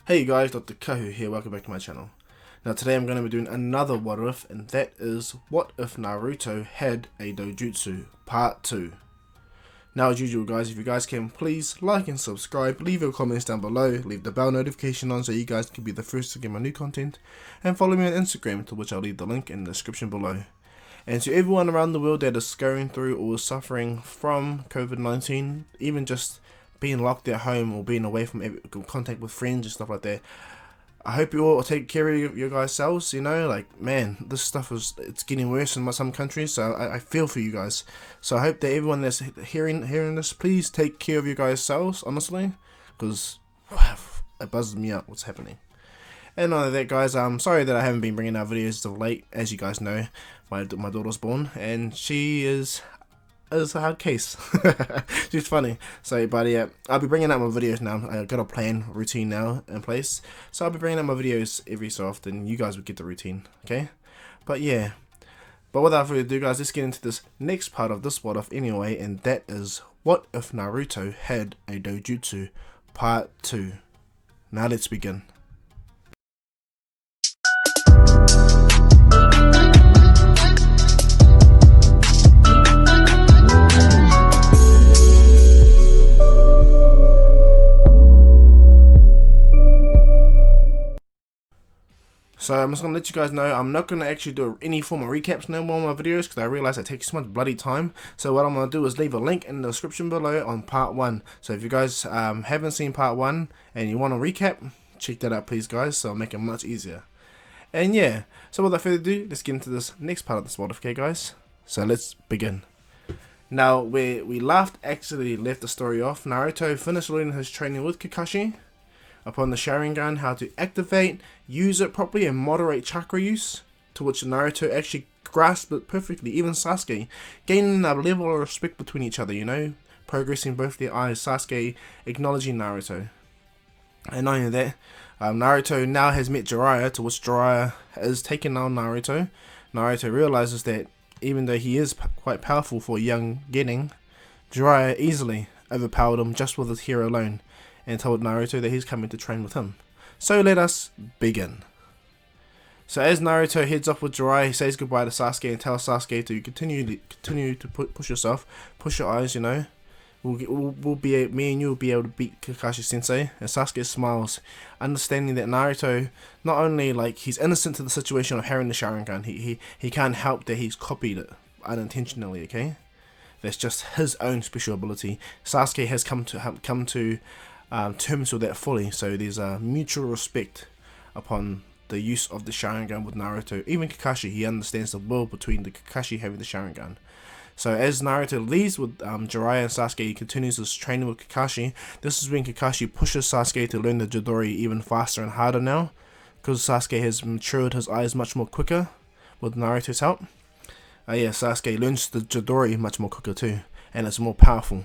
Hey guys, Dr. Kahu here, welcome back to my channel. Now today I'm going to be doing another what if, and that is what if Naruto had a do-jutsu part 2. Now as usual guys, if you guys can please like and subscribe, leave your comments down below, leave the bell notification on so you guys can be the first to get my new content, and follow me on Instagram, to which I'll leave the link in the description below. And to everyone around the world that is going through or suffering from COVID-19, even just being locked at home or being away from contact with friends and stuff like that, I hope you all take care of your guys' selves. You know, like, man, this stuff it's getting worse in some countries, so I feel for you guys. So I hope that everyone that's hearing this, please take care of your guys' selves, honestly, because it buzzes me out what's happening. And on that guys, I'm sorry that I haven't been bringing out videos of late. As you guys know, my daughter's born and she is a hard case. She's funny. So, but yeah, I'll be bringing out my videos now. I got a plan, routine now in place. So I'll be bringing out my videos every so often. You guys will get the routine, okay? But yeah. But without further ado, guys, let's get into this next part of this what if anyway, and that is what if Naruto had a do-jutsu part 2. Now let's begin. So I'm just going to let you guys know I'm not going to actually do any form of recaps no more on my videos because I realize it takes so much bloody time. So what I'm going to do is leave a link in the description below on part 1. So if you guys haven't seen part 1 and you want a recap, check that out please guys, so I'll make it much easier. And yeah, so without further ado, let's get into this next part of this what if, okay guys? So let's begin. Now where we left the story off, Naruto finished learning his training with Kakashi upon the Sharingan, how to activate, use it properly, and moderate chakra use, to which Naruto actually grasped it perfectly, even Sasuke, gaining a level of respect between each other, you know, progressing both their eyes, Sasuke acknowledging Naruto. And not only that, Naruto now has met Jiraiya, to which Jiraiya is taken on Naruto. Naruto realizes that even though he is quite powerful for a young Genin, Jiraiya easily overpowered him just with his hair alone, and told Naruto that he's coming to train with him. So let us begin. So as Naruto heads off with Jiraiya, he says goodbye to Sasuke and tells Sasuke to continue to push yourself, push your eyes, you know. Me and you will be able to beat Kakashi Sensei. And Sasuke smiles, understanding that Naruto, not only like he's innocent to the situation of having the Sharingan, he can't help that he's copied it unintentionally, okay? That's just his own special ability. Sasuke has come to terms with that fully, so there's a mutual respect upon the use of the Sharingan with Naruto. Even Kakashi, he understands the will between the Kakashi having the Sharingan. So as Naruto leaves with Jiraiya and Sasuke, he continues his training with Kakashi. This is when Kakashi pushes Sasuke to learn the Chidori even faster and harder now, because Sasuke has matured his eyes much more quicker with Naruto's help. Yeah, Sasuke learns the Chidori much more quicker too, and it's more powerful.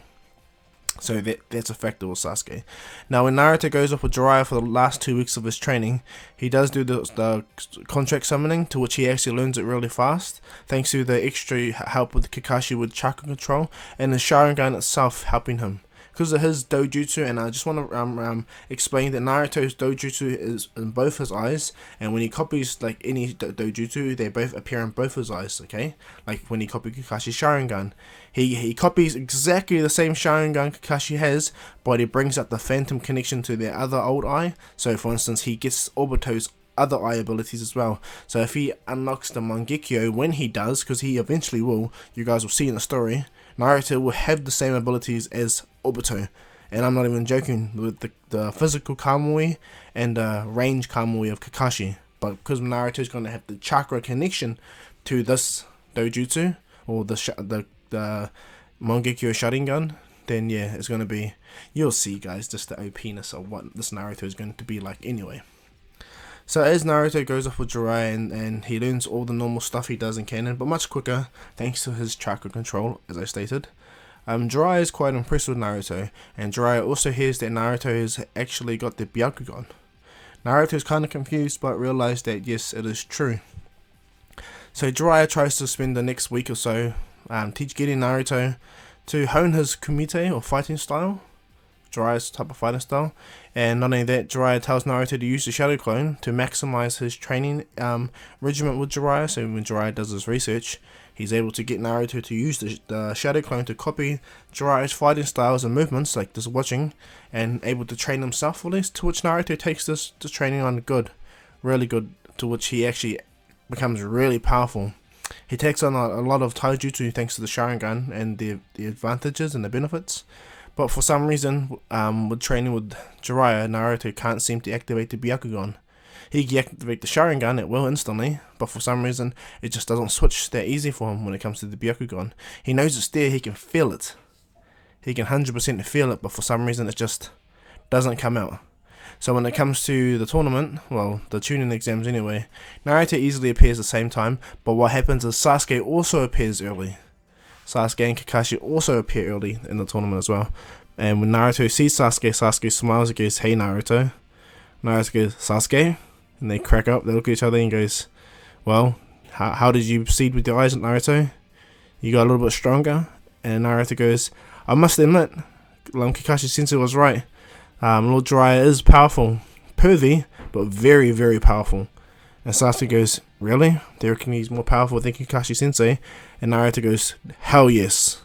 So that's a factor with Sasuke. Now when Naruto goes off with Jiraiya for the last 2 weeks of his training, he does do the contract summoning, to which he actually learns it really fast, thanks to the extra help with Kakashi with chakra control, and the Sharingan itself helping him. Because of his do-jutsu, and I just want to explain that Naruto's do-jutsu is in both his eyes, and when he copies like any do-jutsu, they both appear in both his eyes, okay? Like when he copied Kakashi's Sharingan, he copies exactly the same Sharingan Kakashi has, but he brings up the phantom connection to their other old eye. So for instance, he gets Obito's other eye abilities as well. So if he unlocks the Mangekyo, when he does, because he eventually will, you guys will see in the story, Naruto will have the same abilities as Obito. And I'm not even joking, with the physical Kamui and the range Kamui of Kakashi. But because Naruto is going to have the chakra connection to this dojutsu, or the Mangekyo Sharingan, then yeah, it's going to be, you'll see guys, just the OPness of what this Naruto is going to be like anyway. So as Naruto goes off with Jiraiya and he learns all the normal stuff he does in canon, but much quicker thanks to his chakra control, as I stated. Jiraiya is quite impressed with Naruto, and Jiraiya also hears that Naruto has actually got the Byakugan. Naruto is kind of confused, but realized that yes, it is true. So Jiraiya tries to spend the next week or so getting Naruto to hone his kumite or fighting style, Jiraiya's type of fighting style. And not only that, Jiraiya tells Naruto to use the Shadow Clone to maximize his training regimen with Jiraiya. So when Jiraiya does his research, he's able to get Naruto to use the Shadow Clone to copy Jiraiya's fighting styles and movements, like just watching, and able to train himself for this, to which Naruto takes this training on really good, to which he actually becomes really powerful. He takes on a lot of taijutsu thanks to the Sharingan and the advantages and the benefits. But for some reason, with training with Jiraiya, Naruto can't seem to activate the Byakugan. He can activate the Sharingan at will instantly, but for some reason, it just doesn't switch that easy for him when it comes to the Byakugan. He knows it's there, he can feel it. He can 100% feel it, but for some reason, it just doesn't come out. So when it comes to the tournament, well, the Chunin exams anyway, Naruto easily appears at the same time, but what happens is Sasuke also appears early. Sasuke and Kakashi also appear early in the tournament as well. And when Naruto sees Sasuke, Sasuke smiles and goes, "Hey Naruto." Naruto goes, "Sasuke?" And they crack up, they look at each other and goes, "Well, how did you proceed with your eyes, Naruto? You got a little bit stronger?" And Naruto goes, "I must admit, Kakashi Sensei was right. Lord Jiraiya is powerful. Pervy, but very, very powerful." And Sasuke goes, "Really? They reckon he's more powerful than Kakashi Sensei?" And Naruto goes, "Hell yes.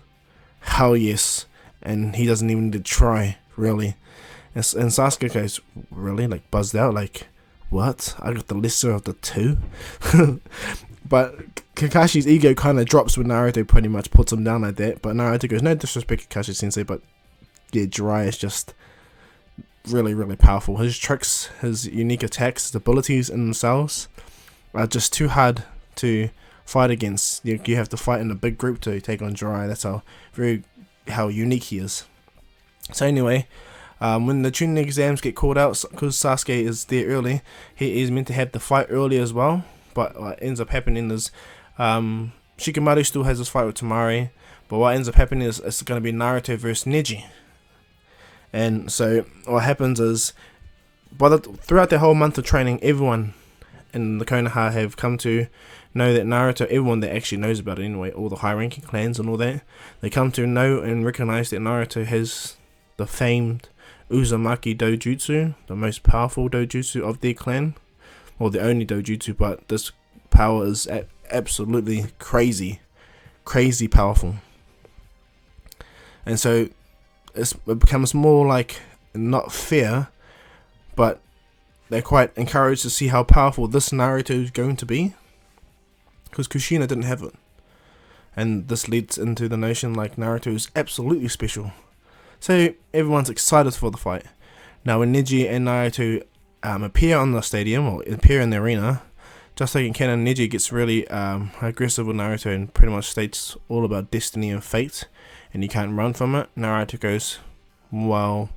Hell yes." And he doesn't even need to try, really. And Sasuke goes, really? Like, buzzed out, like, what? I got the lesser of the two? But Kakashi's ego kind of drops when Naruto pretty much puts him down like that. But Naruto goes, "No disrespect Kakashi Sensei, but yeah, Jiraiya is just really, really powerful. His tricks, his unique attacks, his abilities in themselves are just too hard to fight against. You have to fight in a big group to take on Jiraiya. That's how unique he is." So anyway, when the Chunin exams get called out, because Sasuke is there early, he is meant to have the fight early as well. But what ends up happening is Shikamaru still has this fight with Temari, but what ends up happening is it's going to be Naruto versus Neji. And so what happens is, throughout the whole month of training, everyone in the Konoha have come to know that Naruto, everyone that actually knows about it anyway, all the high-ranking clans and all that, they come to know and recognize that Naruto has the famed Uzumaki do-jutsu, the most powerful do-jutsu of their clan, or the only do-jutsu, but this power is absolutely crazy powerful. And so it becomes more like not fair, but they're quite encouraged to see how powerful this Naruto is going to be, because Kushina didn't have it, and this leads into the notion like Naruto is absolutely special. So everyone's excited for the fight. Now when Neji and Naruto appear on the stadium, or appear in the arena, just like in canon, Neji gets really aggressive with Naruto and pretty much states all about destiny and fate, and you can't run from it. Naruto goes, "Well,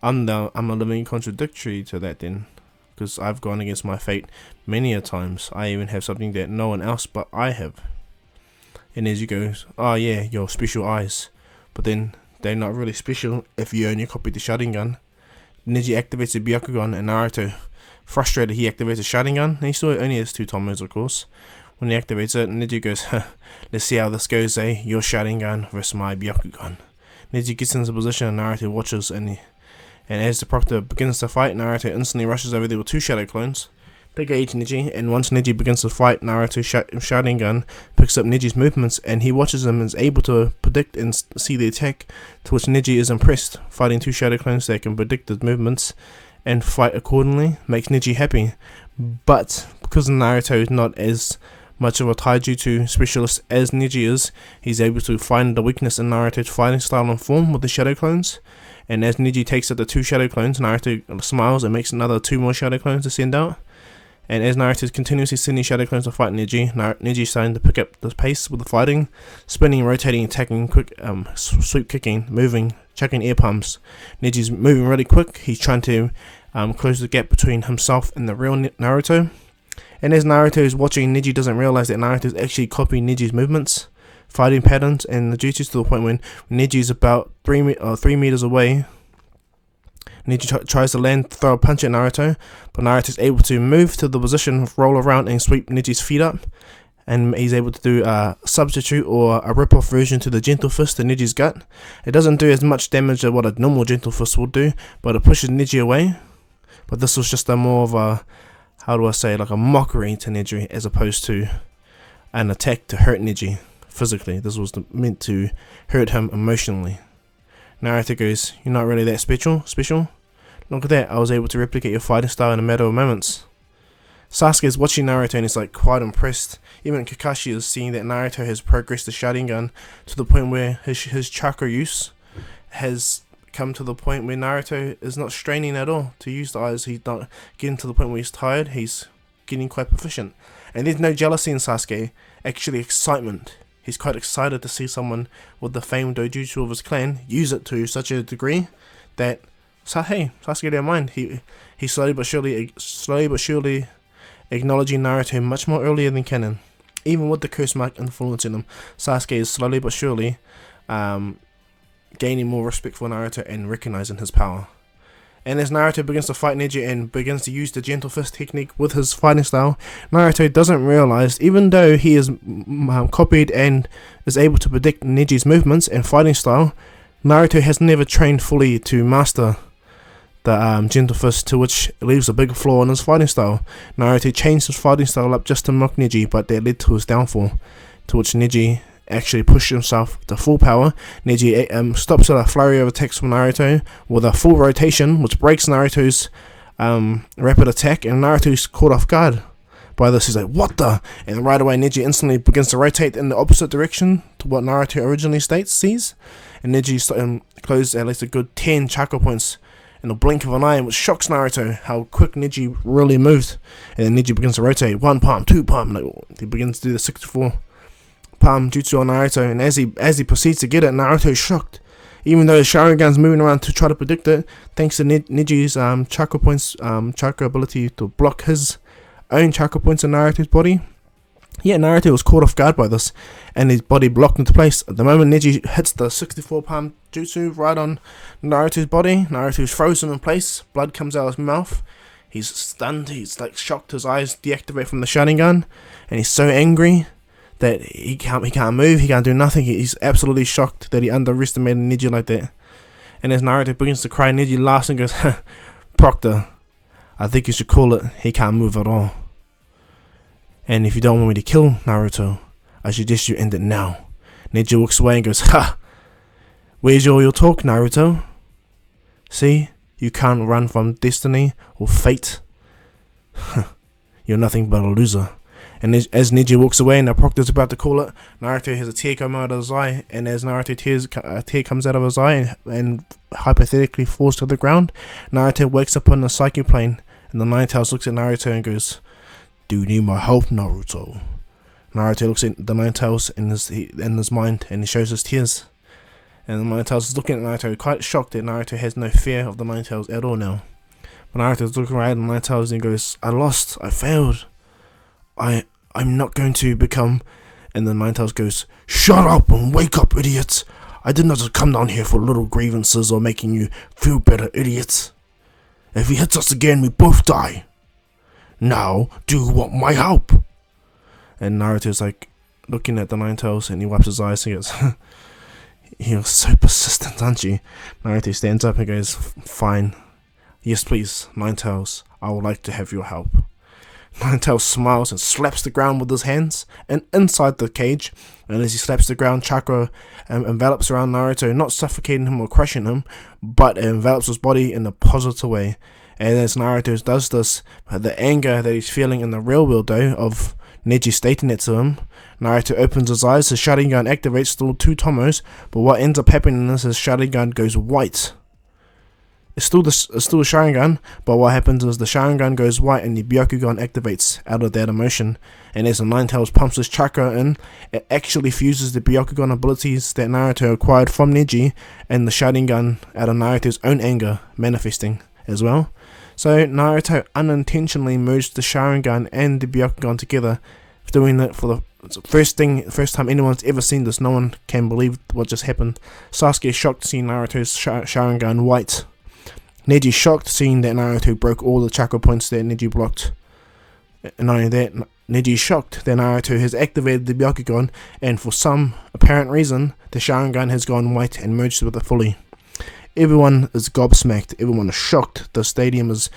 I'm a living contradictory to that then, because I've gone against my fate many a times. I even have something that no one else but I have." And Neji goes, "Oh yeah, your special eyes. But then they're not really special if you only copy the Sharingan." Neji activates the Byakugan, and Naruto, frustrated, he activates the Sharingan. And he still only has 2 tomos, of course. When he activates it, Neji goes, "Let's see how this goes, eh? Your Sharingan versus my Byakugan." Neji gets into position, and Naruto watches, and as the proctor begins to fight, Naruto instantly rushes over there with 2 Shadow Clones. They gauge Neji, and once Neji begins to fight, Naruto's Sharingan picks up Neji's movements, and he watches him and is able to predict and see the attack, to which Neji is impressed. Fighting 2 Shadow Clones that can predict his movements and fight accordingly makes Neji happy. But because Naruto is not as much of a taijutsu specialist as Neji is, he's able to find the weakness in Naruto's fighting style and form with the Shadow Clones. And as Neji takes out the 2 Shadow Clones, Naruto smiles and makes another 2 more Shadow Clones to send out. And as Naruto is continuously sending Shadow Clones to fight Neji, Neji's starting to pick up the pace with the fighting, spinning, rotating, attacking, quick, sweep kicking, moving, chucking air pumps. Neji's moving really quick. He's trying to close the gap between himself and the real Naruto. And as Naruto is watching, Neji doesn't realize that Naruto is actually copying Neji's movements, fighting patterns, and the jutsus, to the point when Neji is about 3 meters away. Neji tries to throw a punch at Naruto, but Naruto is able to move to the position, roll around, and sweep Neji's feet up. and he's able to do a substitute or a rip-off version to the gentle fist in Neji's gut. It doesn't do as much damage as what a normal gentle fist will do, but it pushes Neji away. But this was just a more of a, how do I say, like a mockery to Neji, as opposed to an attack to hurt Neji physically. This was meant to hurt him emotionally. Naruto goes, "You're not really that special. Look at that, I was able to replicate your fighting style in a matter of moments." Sasuke is watching Naruto and is like quite impressed. Even Kakashi is seeing that Naruto has progressed the Sharingan to the point where his chakra use has come to the point where Naruto is not straining at all to use the eyes. He's not getting to the point where he's tired. He's getting quite proficient. And there's no jealousy in Sasuke, actually excitement. He's quite excited to see someone with the famed do-jutsu of his clan use it to such a degree that, hey, Sasuke don't mind. He slowly but surely acknowledging Naruto much more earlier than canon. Even with the curse mark influencing him, Sasuke is slowly but surely gaining more respect for Naruto and recognizing his power. And as Naruto begins to fight Neji and begins to use the gentle fist technique with his fighting style, Naruto doesn't realize, even though he is copied and is able to predict Neji's movements and fighting style, Naruto has never trained fully to master the gentle fist, to which leaves a big flaw in his fighting style. Naruto changed his fighting style up just to mock Neji, but that led to his downfall, to which Neji actually pushed himself to full power. Neji stops at a flurry of attacks from Naruto with a full rotation, which breaks Naruto's rapid attack, and Naruto's caught off guard by this. He's like, "What the?" And right away Neji instantly begins to rotate in the opposite direction to what Naruto originally sees, and Neji closed at least a good 10 chakra points in the blink of an eye, which shocks Naruto how quick Neji really moved. And then Neji begins to rotate, 1 palm, 2 palm, like, he begins to do the 64 palm jutsu on Naruto, and as he proceeds to get it, Naruto is shocked. Even though Sharingan's moving around to try to predict it, thanks to Neji's chakra points, chakra ability to block his own chakra points in Naruto's body. Yeah, Naruto was caught off guard by this, and his body blocked into place. At the moment Neji hits the 64 palm jutsu right on Naruto's body, Naruto's frozen in place, blood comes out of his mouth. He's stunned, he's like shocked, his eyes deactivate from the Sharingan, and he's so angry that he can't move, he can't do nothing. He's absolutely shocked that he underestimated Neji like that. And as Naruto begins to cry, Neji laughs and goes, "Proctor, I think you should call it, he can't move at all. And if you don't want me to kill Naruto, I suggest you end it now." Neji walks away and goes, "Ha! Where's all your talk, Naruto? See, you can't run from destiny or fate. You're nothing but a loser." And as Neji walks away and the Proctor's about to call it, Naruto has a tear come out of his eye, and as a tear comes out of his eye and hypothetically falls to the ground, Naruto wakes up on the psychic plane, and the Nine-Tails looks at Naruto and goes, "Do you need my help, Naruto?" Naruto looks at the Nine-Tails in his mind, and he shows his tears. And the Nine-Tails is looking at Naruto, quite shocked that Naruto has no fear of the Nine-Tails at all now. But Naruto's looking right at the Nine-Tails and he goes, "I lost, I failed. I'm not going to become..." And the Nine-Tails goes, "Shut up and wake up, idiots. I did not just come down here for little grievances or making you feel better, idiots. If he hits us again, we both die. Now, do you want my help?" And Naruto's like looking at the Nine-Tails and he wipes his eyes and goes, "You're so persistent, aren't you?" Naruto stands up and goes, "Fine. Yes, please, Nine-Tails. I would like to have your help." Nine-Tails smiles and slaps the ground with his hands and inside the cage, and as he slaps the ground, chakra envelops around Naruto, not suffocating him or crushing him, but it envelops his body in a positive way. And as Naruto does this, the anger that he's feeling in the real world though, of Neji stating it to him, Naruto opens his eyes, his Sharingan activates, still 2 tomos, but what ends up happening is his Sharingan goes white. It's still a Sharingan, but what happens is the Sharingan goes white and the Byakugan activates out of that emotion. And as the Nine-Tails pumps his chakra in, it actually fuses the Byakugan abilities that Naruto acquired from Neji and the Sharingan out of Naruto's own anger manifesting as well. So Naruto unintentionally merged the Sharingan and the Byakugan together, doing it for the first time anyone's ever seen this. No one can believe what just happened. Sasuke is shocked seeing Naruto's Sharingan white. Neji shocked seeing that Naruto broke all the chakra points that Neji blocked. And not only that, Neji is shocked that Naruto has activated the Byakugan, and for some apparent reason, the Sharingan has gone white and merged with it fully. Everyone is gobsmacked, everyone is shocked. The stadium is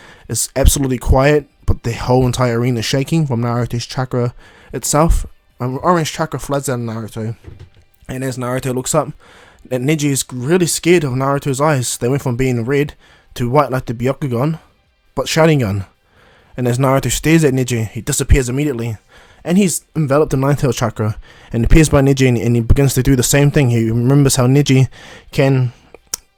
absolutely quiet, but the whole entire arena is shaking from Naruto's chakra itself. Orange chakra floods out of Naruto, and as Naruto looks up, Neji is really scared of Naruto's eyes. They went from being red to white like the Byakugan, but Sharingan. And as Naruto stares at Neji, he disappears immediately. And he's enveloped in Nine-Tails chakra, and appears by Neji, and he begins to do the same thing. He remembers how Neji can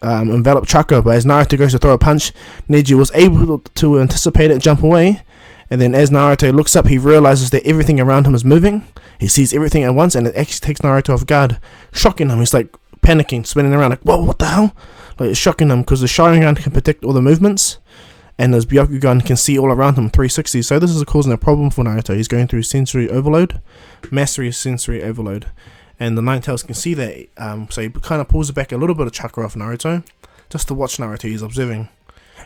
envelop chakra, but as Naruto goes to throw a punch, Neji was able to anticipate it and jump away. And then as Naruto looks up, he realizes that everything around him is moving. He sees everything at once, and it actually takes Naruto off guard, shocking him. He's like panicking, spinning around like, whoa, what the hell? Like, it's shocking him because the Sharingan can predict all the movements, and his Byakugan can see all around him 360. So this is causing a problem for Naruto. He's going through sensory overload, mastery sensory overload, and the Nine-Tails can see that. So he kind of pulls back a little bit of chakra off Naruto, just to watch Naruto. He's observing.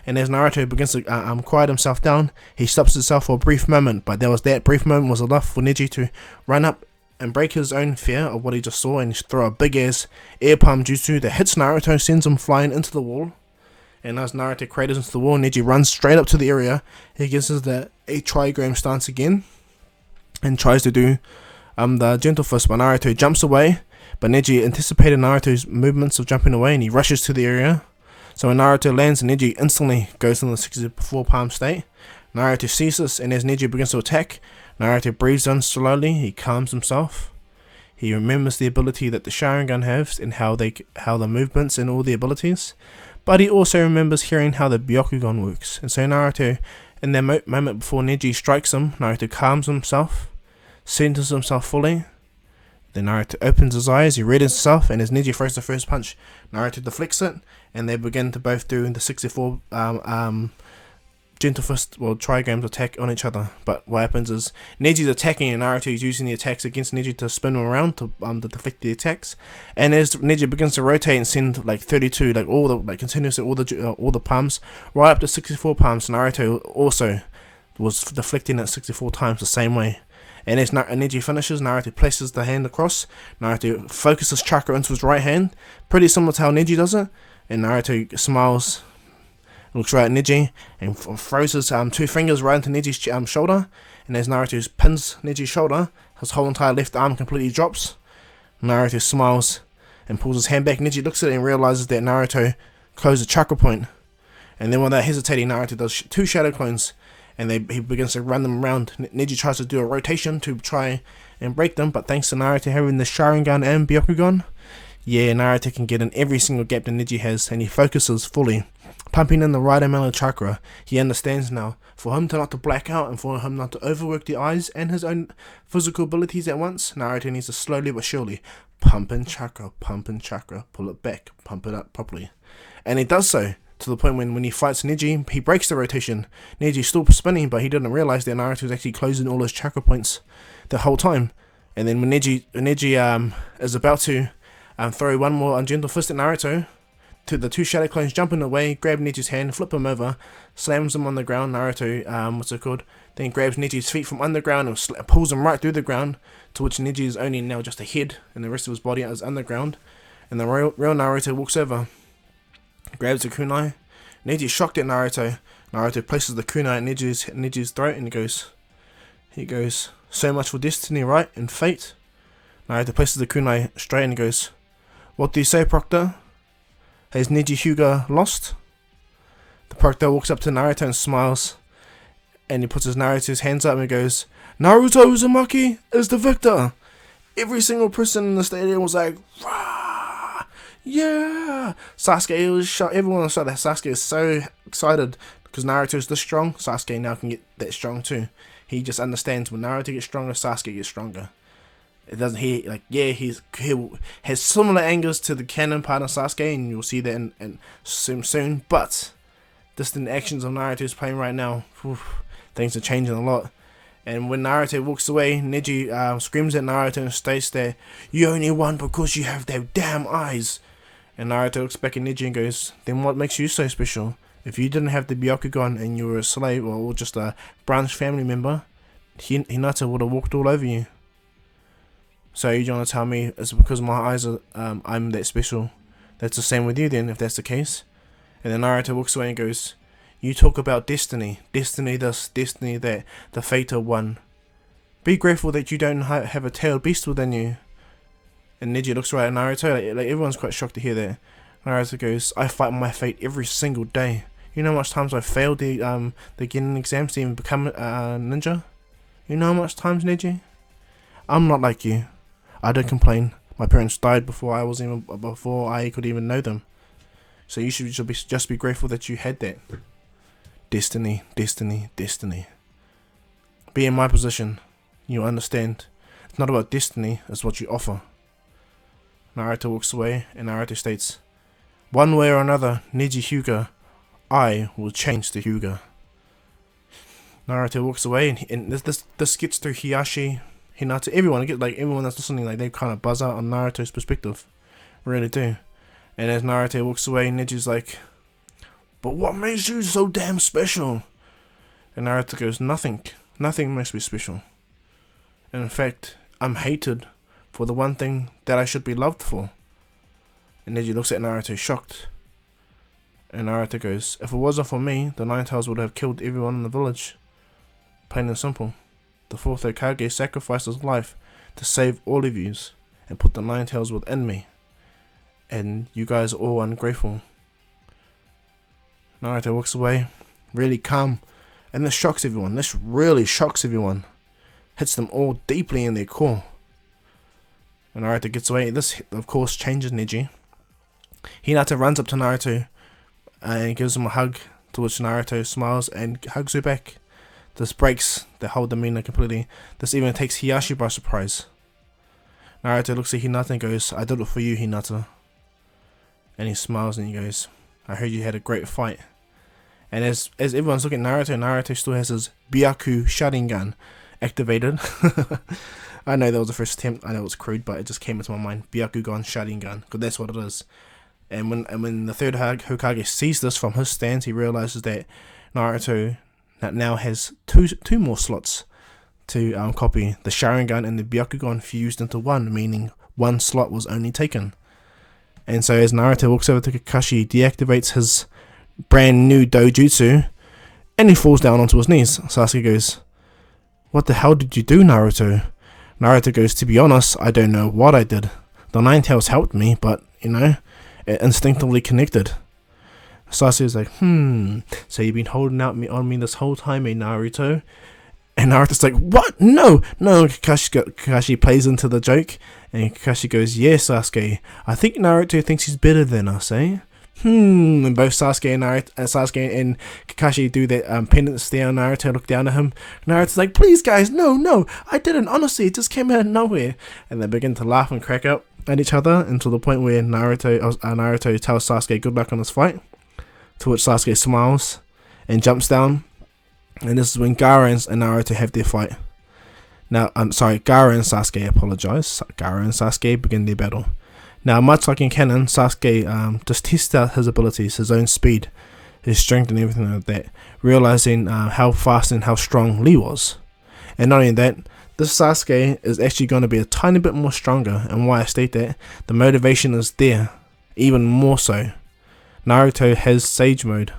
And as Naruto begins to quiet himself down, he stops himself for a brief moment, but that brief moment was enough for Neji to run up and break his own fear of what he just saw, and throw a big ass air palm jutsu that hits Naruto, sends him flying into the wall. And as Naruto craters into the wall, Neji runs straight up to the area. He gives us the 8 trigram stance again, and tries to do the gentle fist, but Naruto jumps away. But Neji anticipated Naruto's movements of jumping away, and he rushes to the area. So when Naruto lands, Neji instantly goes in the 64 palm state. Naruto sees this, and as Neji begins to attack, Naruto breathes in slowly. He calms himself. He remembers the ability that the Sharingan has, and how the movements and all the abilities. But he also remembers hearing how the Byakugan works. And so Naruto, in that moment before Neji strikes him, Naruto calms himself, centers himself fully. Then Naruto opens his eyes, he readies himself, and as Neji throws the first punch, Naruto deflects it, and they begin to both do the 64 gentle fist, trigrams attack on each other. But what happens is Neji's attacking, and Naruto is using the attacks against Neji to spin him around to deflect the attacks. And as Neji begins to rotate and send like 32, continuously all the palms right up to 64 palms, Naruto also was deflecting it 64 times the same way. And as Neji finishes, Naruto places the hand across. Naruto focuses chakra into his right hand, pretty similar to how Neji does it. And Naruto smiles, looks right at Neji, and throws his 2 fingers right into Neji's shoulder. And as Naruto pins Neji's shoulder, his whole entire left arm completely drops. Naruto smiles and pulls his hand back. Neji looks at it and realizes that Naruto closed the chakra point. And then without hesitating, Naruto does 2 shadow clones, and he begins to run them around. Neji tries to do a rotation to try and break them, but thanks to Naruto having the Sharingan and Byakugan, Naruto can get in every single gap that Neji has, and he focuses fully, pumping in the right amount of chakra. He understands now, for him to not to black out and for him not to overwork the eyes and his own physical abilities at once, Naruto needs to slowly but surely pump in chakra, pull it back, pump it up properly. And he does so, to the point when he fights Neji, he breaks the rotation. Neji's still spinning, but he didn't realize that Naruto was actually closing all his chakra points the whole time. And then when Neji is about to throw one more gentle fist at Naruto, the 2 shadow clones jump in the way, grab Neji's hand, flip him over, slams him on the ground. Naruto, then grabs Neji's feet from underground and pulls him right through the ground, to which Neji is only now just a head, and the rest of his body is underground. And the real Naruto walks over, grabs the kunai. Neji's shocked at Naruto. Naruto places the kunai at Neji's throat, and he goes, so much for destiny, right, and fate. Naruto places the kunai straight and goes, what do you say, Proctor? Has Neji Hyuga lost? The Proctor walks up to Naruto and smiles, and he puts Naruto's hands up and goes, Naruto Uzumaki is the victor. Every single person in the stadium was like, rah, yeah. Sasuke was shocked. Everyone was shocked that Sasuke is so excited because Naruto is this strong. Sasuke now can get that strong too. He just understands when Naruto gets stronger, Sasuke gets stronger. It doesn't he has similar angles to the canon part of Sasuke, and you'll see that in soon. But just in the actions of Naruto is playing right now, things are changing a lot. And when Naruto walks away, Neji screams at Naruto and states that you only won because you have their damn eyes. And Naruto looks back at Neji and goes, then what makes you so special? If you didn't have the Byakugan and you were a slave or just a branch family member, Hinata would have walked all over you. So you want to tell me it's because my eyes are, I'm that special? That's the same with you then, if that's the case. And then Naruto walks away and goes, you talk about destiny, destiny this, destiny that, the fate of one. Be grateful that you don't have a tailed beast within you. And Neji looks right at Naruto, like everyone's quite shocked to hear that. Naruto goes, I fight my fate every single day. You know how much times I failed the Genin exams to even become a ninja? You know how much times, Neji? I'm not like you. I don't complain. My parents died before I could even know them. So you should just be grateful that you had that. Destiny, destiny, destiny. Be in my position. You understand. It's not about destiny, it's what you offer. Naruto walks away and Naruto states, one way or another, Neji Hyuga, I will change the Hyuga. Naruto walks away and this gets through Hiyashi, Hinata, everyone that's listening, like they kind of buzz out on Naruto's perspective. Really do. And as Naruto walks away, Neji's like, but what makes you so damn special? And Naruto goes, nothing. Nothing makes me special. And in fact, I'm hated for the one thing that I should be loved for. And Neji looks at Naruto shocked. And Naruto goes, if it wasn't for me, the Nine Tails would have killed everyone in the village. Plain and simple. The fourth Hokage sacrificed his life to save all of yous and put the Nine Tails within me. And you guys are all ungrateful. Naruto walks away, really calm. And this shocks everyone. This really shocks everyone. Hits them all deeply in their core. And Naruto gets away. This, of course, changes Neji. Hinata runs up to Naruto and gives him a hug, to which Naruto smiles and hugs her back. This breaks the whole demeanor completely. This even takes Hiyashi by surprise. Naruto looks at Hinata and goes, I did it for you, Hinata. And he smiles and he goes, I heard you had a great fight. And as everyone's looking at Naruto, Naruto still has his Byaku Sharingan activated. I know that was the first attempt. I know it was crude, but it just came into my mind. Byakugan Sharingan, because that's what it is. And when the third Hokage sees this from his stance, he realizes that Naruto now has two more slots to copy. The Sharingan and the Byakugan fused into one, meaning one slot was only taken. And so as Naruto walks over to Kakashi, he deactivates his brand new do-jutsu, and he falls down onto his knees. Sasuke goes, what the hell did you do, Naruto? Naruto goes, to be honest, I don't know what I did. The Nine Tails helped me, but, it instinctively connected. Sasuke's like, so you've been holding out on me this whole time, Naruto? And Naruto's like, what? No. Kakashi plays into the joke, and Kakashi goes, yeah, Sasuke, I think Naruto thinks he's better than us, eh? And both Sasuke and Kakashi do that pendant stare on Naruto, look down at him. Naruto's like, please guys, no, I didn't, honestly, it just came out of nowhere. And they begin to laugh and crack up at each other until the point where Naruto tells Sasuke good luck on his fight, to which Sasuke smiles and jumps down. And this is when Gaara and Naruto have their fight. Now, I'm sorry, Gaara and Sasuke, apologize. Gaara and Sasuke begin their battle. Now, much like in canon, Sasuke just tests out his abilities, his own speed, his strength and everything like that, realizing how fast and how strong Lee was. And not only that, this Sasuke is actually going to be a tiny bit more stronger, and why I state that, the motivation is there, even more so. Naruto has Sage Mode.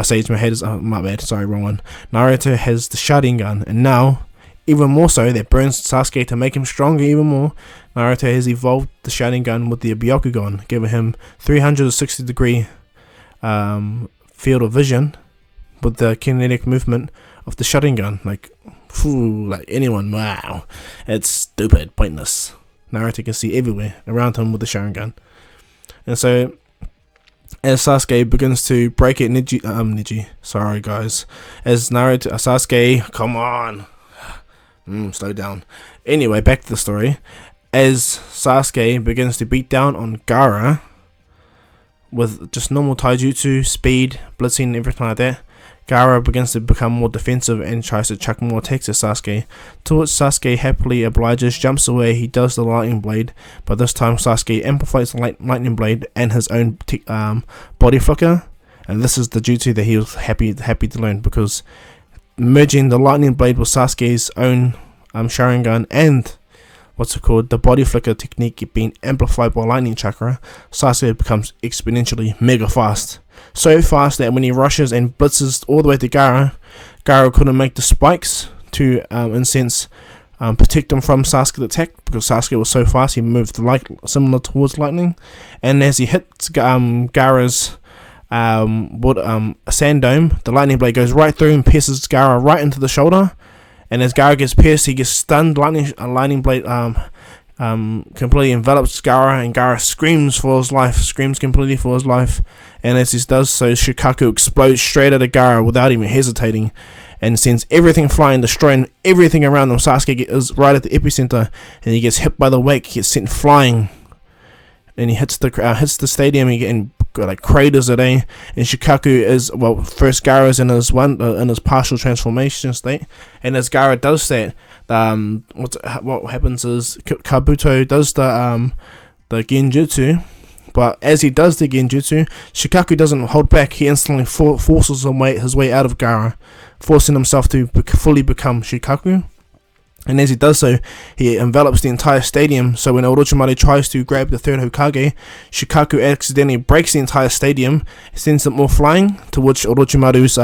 Sage Mode has, my bad, sorry, wrong one. Naruto has the Sharingan, and now, even more so, that burns Sasuke to make him stronger even more. Naruto has evolved the Sharingan with the Byakugan, giving him 360 degree field of vision with the kinetic movement of the Sharingan. Like anyone, wow, it's stupid, pointless. Naruto can see everywhere around him with the Sharingan. And so, as Sasuke begins to break it, Neji, sorry guys, as Sasuke, come on, slow down. Anyway, back to the story. As Sasuke begins to beat down on Gaara with just normal taijutsu, speed, blitzing and everything like that, Gaara begins to become more defensive and tries to chuck more attacks at Sasuke, to which Sasuke happily obliges, jumps away, he does the lightning blade, but this time Sasuke amplifies the lightning blade and his own body flicker, and this is the jutsu that he was happy to learn, because merging the lightning blade with Sasuke's own Sharingan and the body flicker technique being amplified by lightning chakra, Sasuke becomes exponentially mega fast. So fast that when he rushes and blitzes all the way to Gaara couldn't make the spikes to, in a sense, protect him from Sasuke's attack, because Sasuke was so fast he moved similar towards lightning. And as he hits Gaara's sand dome, the lightning blade goes right through and pierces Gaara right into the shoulder. And as Gaara gets pierced, he gets stunned. Lightning blade completely envelops Gaara, and Gaara screams completely for his life. And as he does so, Shikaku explodes straight at Gaara without even hesitating, and sends everything flying, destroying everything around him. Sasuke is right at the epicenter, and he gets hit by the wake. He gets sent flying, and he hits the stadium and craters it, And Shikaku is first Gaara is in his partial transformation state, and as Gaara does that, what happens is Kabuto does the genjutsu. But as he does the genjutsu, Shikaku doesn't hold back. He instantly forces his way out of Gaara, forcing himself to fully become Shikaku. And as he does so, he envelops the entire stadium. So when Orochimaru tries to grab the third Hokage, Shikaku accidentally breaks the entire stadium, sends them all flying, to which Orochimaru's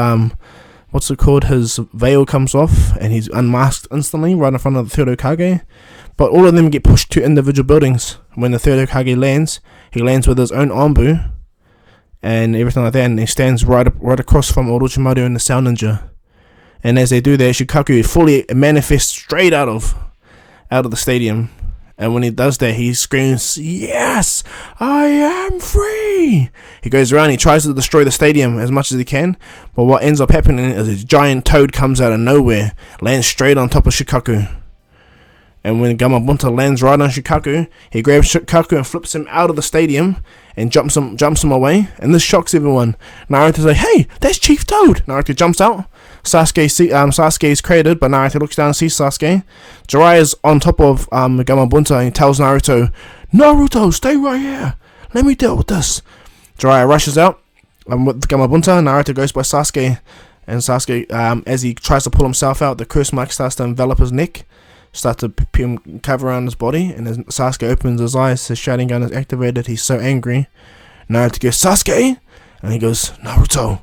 his veil comes off, and he's unmasked instantly right in front of the third Hokage. But all of them get pushed to individual buildings. When the third Hokage lands, he lands with his own Anbu and everything like that, and he stands right across from Orochimaru and the Sound Ninja. And as they do that, Shikaku fully manifests straight out of the stadium. And when he does that, he screams, "Yes, I am free!" He goes around, he tries to destroy the stadium as much as he can, but what ends up happening is a giant toad comes out of nowhere, lands straight on top of Shikaku. And when Gamabunta lands right on Shikaku, he grabs Shikaku and flips him out of the stadium and jumps him away. And this shocks everyone. Naruto's like, "Hey, that's Chief Toad!" Naruto jumps out. Sasuke is created, but Naruto looks down and sees Sasuke. Jiraiya is on top of Gamabunta, and he tells Naruto, "Naruto, stay right here. Let me deal with this." Jiraiya rushes out with Gamabunta. Naruto goes by Sasuke, and Sasuke, as he tries to pull himself out, the curse mark starts to envelop his neck, starts to cover around his body, and as Sasuke opens his eyes, his Sharingan is activated. He's so angry. Naruto goes, "Sasuke!" And he goes, "Naruto,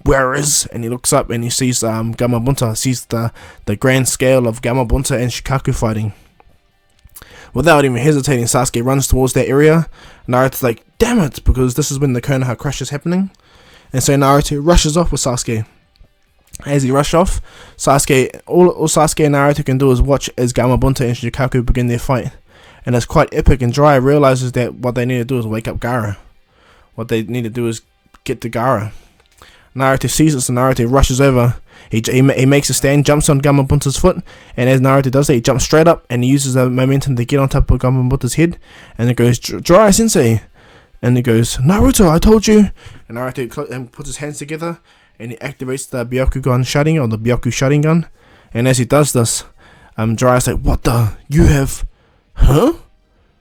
where is?" And he looks up and he sees Gamabunta, sees the grand scale of Gamabunta and Shikaku fighting. Without even hesitating, Sasuke runs towards that area. Naruto's like, "Damn it," because this is when the Konoha crush is happening. And so Naruto rushes off with Sasuke. As he rushes off, all Sasuke and Naruto can do is watch as Gamabunta and Shikaku begin their fight. And it's quite epic, and Jiraiya realizes that what they need to do is wake up Gaara. What they need to do is get to Gaara. Naruto sees it, so Naruto rushes over. He makes a stand, jumps on Gamabunta's foot, and as Naruto does that, he jumps straight up, and he uses the momentum to get on top of Gamabunta's head, and it goes, "Jiraiya Sensei!" And he goes, "Naruto, I told you!" And Naruto puts his hands together, and he activates the Byakugan Sharingan, or the Byaku Sharingan. And as he does this, Jiraiya's like, "What the? You have... Huh?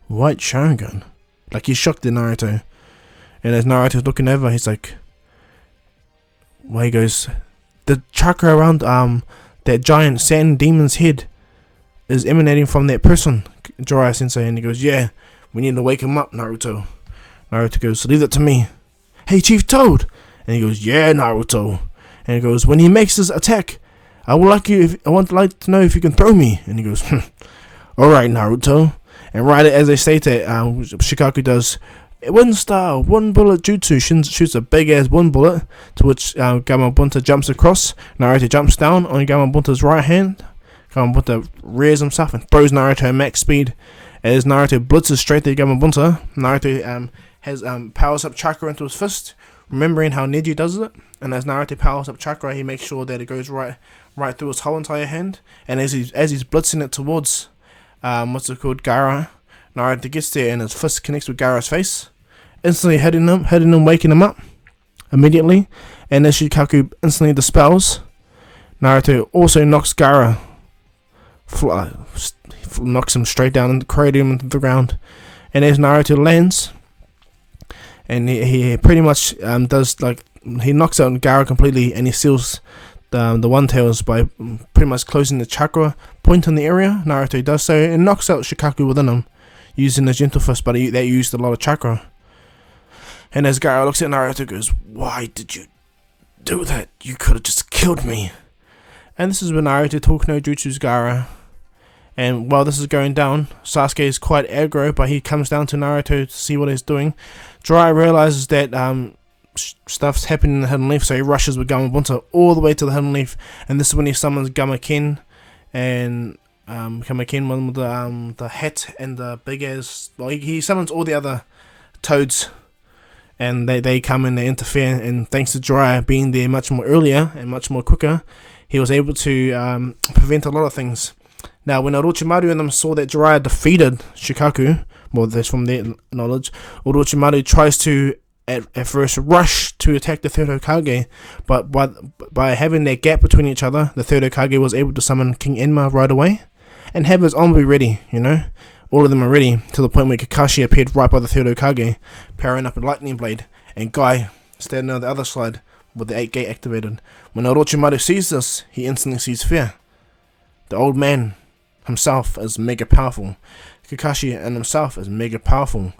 White Sharingan?" Like, he's shocked at Naruto. And as Naruto's looking over, he's like... Well, he goes, "The chakra around that giant sand demon's head is emanating from that person, Jiraiya Sensei." And he goes, "Yeah, we need to wake him up, Naruto." Naruto goes, "Leave it to me." "Hey, Chief Toad!" And he goes, "Yeah, Naruto." And he goes, "When he makes his attack, I would like to know if you can throw me." And he goes, "Alright, Naruto." And right as they say that, Shikaku does one star, one bullet jutsu, shoots a big ass one bullet, to which Gamabunta jumps across. Naruto jumps down on Gamabunta's right hand. Gamabunta rears himself and throws Naruto at max speed. As Naruto blitzes straight to Gamabunta, Naruto has powers up chakra into his fist, remembering how Neji does it. And as Naruto powers up chakra, he makes sure that it goes right through his whole entire hand. And as he's blitzing it towards Gaara, Naruto gets there and his fist connects with Gaara's face, instantly hitting him, waking him up immediately. And as Shikaku instantly dispels, Naruto also knocks Gaara, knocks him straight down and cradles him into the ground. And as Naruto lands, and he pretty much does, like, he knocks out Gaara completely, and he seals the One Tails by pretty much closing the chakra point in the area. Naruto does so and knocks out Shikaku within him using the gentle fist, but that used a lot of chakra. And as Gaara looks at Naruto, goes, "Why did you do that? You could have just killed me." And this is when Naruto talk no jutsu's Gaara. And while this is going down, Sasuke is quite aggro, but he comes down to Naruto to see what he's doing. Jiraiya realizes that stuff's happening in the Hidden Leaf, so he rushes with Gamabunta all the way to the Hidden Leaf. And this is when he summons Gamaken, and Gamaken with the hat and the big ass. Well, he summons all the other toads, and they come and they interfere. And thanks to Jiraiya being there much more earlier and much more quicker, he was able to prevent a lot of things. Now, when Orochimaru and them saw that Jiraiya defeated Shikaku, well, that's from their knowledge, Orochimaru tries to at first rush to attack the third Hokage, but by having that gap between each other, the third Hokage was able to summon King Enma right away and have his envoy ready, all of them are ready, to the point where Kakashi appeared right by the third Hokage, powering up a lightning blade, and Guy standing on the other side with the 8 gate activated. When Orochimaru sees this, he instantly sees fear. The old man himself is mega powerful. Kakashi and himself is mega powerful.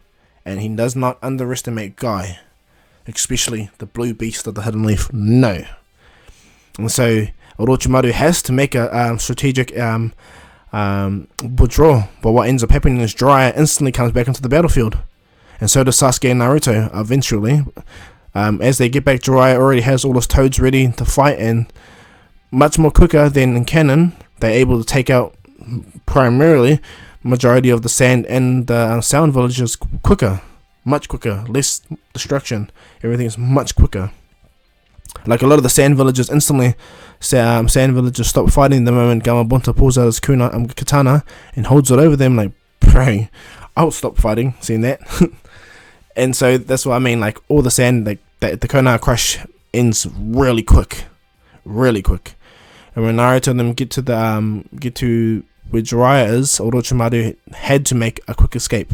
And he does not underestimate Guy, especially the blue beast of the Hidden Leaf. No. And so Orochimaru has to make a strategic withdrawal. But what ends up happening is Jiraiya instantly comes back into the battlefield. And so does Sasuke and Naruto eventually. As they get back, Jiraiya already has all his toads ready to fight, and much more quicker than in canon, they're able to take out primarily majority of the sand and the sound villages quicker, much quicker, less destruction. Everything is much quicker. Like a lot of the sand villages instantly, sand villages stop fighting the moment Gamabunta pulls out his katana and holds it over them. Like, pray, I'll stop fighting. Seeing that, and so that's what I mean. Like all the sand, like the Konoha crush ends really quick, really quick. And when Naruto and them get to where Jiraiya is, Orochimaru had to make a quick escape,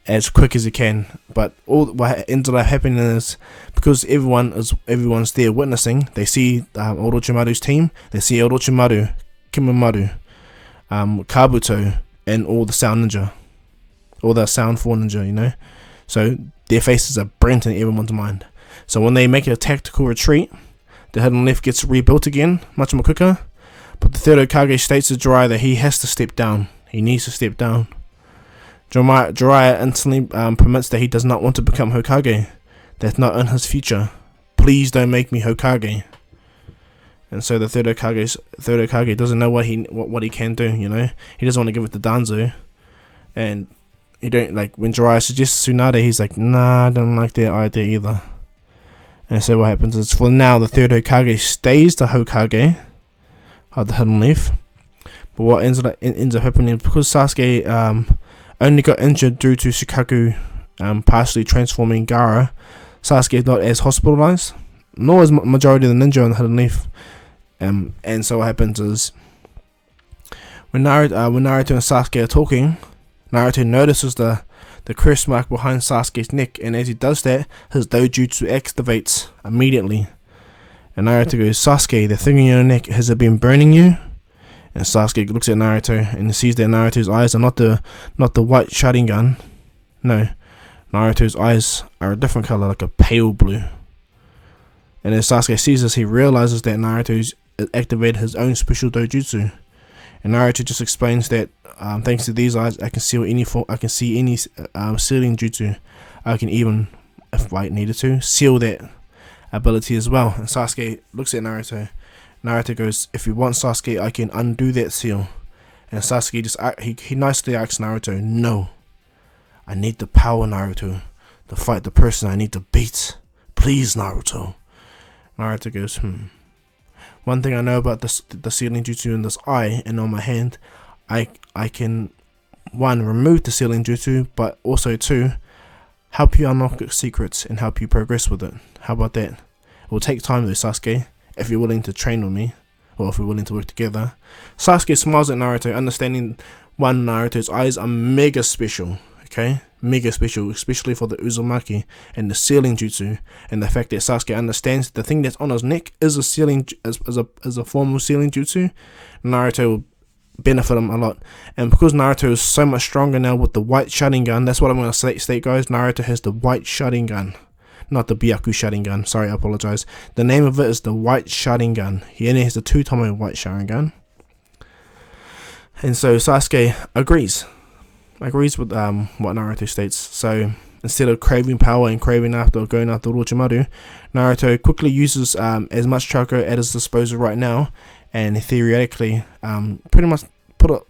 as quick as he can. But all what ended up happening is, because everyone's there witnessing, they see Orochimaru's team, they see Orochimaru, Kimamaru, Kabuto, and all the sound ninja, all the sound 4 ninja, So their faces are burnt in everyone's mind. So when they make a tactical retreat, the Hidden Leaf gets rebuilt again, much more quicker. But the third Hokage states to Jiraiya that he has to step down. He needs to step down. Jiraiya instantly permits that he does not want to become Hokage. That's not in his future. Please don't make me Hokage. And so the third Hokage doesn't know what he can do. He doesn't want to give it to Danzo. And he don't like when Jiraiya suggests Tsunade. He's like, nah, I don't like that idea either. And so what happens is, for now, the third Hokage stays the Hokage of the Hidden Leaf. But what ends up happening, because Sasuke only got injured due to Shikaku partially transforming Gaara, Sasuke is not as hospitalized, nor is majority of the ninja in the Hidden Leaf. And so what happens is, when Naruto and Sasuke are talking, Naruto notices the crest mark behind Sasuke's neck, and as he does that, his do-jutsu activates immediately. And Naruto goes, "Sasuke, the thing in your neck, has it been burning you?" And Sasuke looks at Naruto and sees that Naruto's eyes are not the white Sharingan. No, Naruto's eyes are a different color, like a pale blue. And as Sasuke sees this, he realizes that Naruto's activated his own special do-jutsu. And Naruto just explains that thanks to these eyes, I can see any sealing jutsu. I can even, if I needed to, seal that ability as well. And Sasuke looks at Naruto. Naruto goes, "If you want, Sasuke, I can undo that seal." And Sasuke just he nicely asks Naruto, "No, I need the power, Naruto, to fight the person I need to beat. Please, Naruto." Naruto goes, "One thing I know about the sealing jutsu in this eye and on my hand, I can, 1, remove the sealing jutsu, but also 2, help you unlock secrets and help you progress with it. How about that? It will take time though, Sasuke, if you're willing to train with me, or if we're willing to work together." Sasuke smiles at Naruto, understanding, 1, Naruto's eyes are mega special, okay? mega special, especially for the Uzumaki and the sealing jutsu, and the fact that Sasuke understands the thing that's on his neck is a sealing, as a form of sealing jutsu. Naruto will benefit him a lot, and because Naruto is so much stronger now with the white Sharingan, that's what I'm going to state, guys. Naruto has the white Sharingan, not the Byaku Sharingan. Sorry, I apologize. The name of it is the white Sharingan. He only has the 2-time white Sharingan, and so Sasuke agrees with what Naruto states. So instead of craving power and craving after going after Orochimaru, Naruto quickly uses as much chakra at his disposal right now, and theoretically pretty much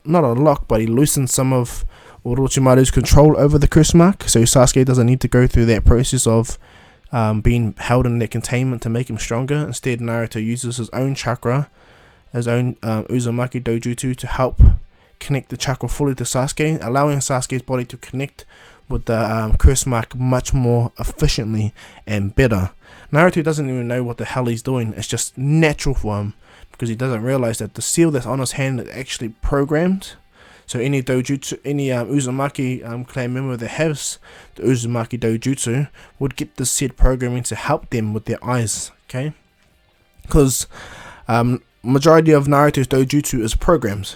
not a lock, but he loosens some of Orochimaru's control over the curse mark, so Sasuke doesn't need to go through that process of being held in that containment to make him stronger. Instead, Naruto uses his own chakra, his own Uzumaki do-jutsu, to help connect the chakra fully to Sasuke, allowing Sasuke's body to connect with the curse mark much more efficiently and better. Naruto doesn't even know what the hell he's doing. It's just natural for him, because he doesn't realize that the seal that's on his hand is actually programmed. So any dojutsu, any Uzumaki clan member that has the Uzumaki dojutsu would get the said programming to help them with their eyes, okay? Because majority of Naruto's dojutsu is programmed.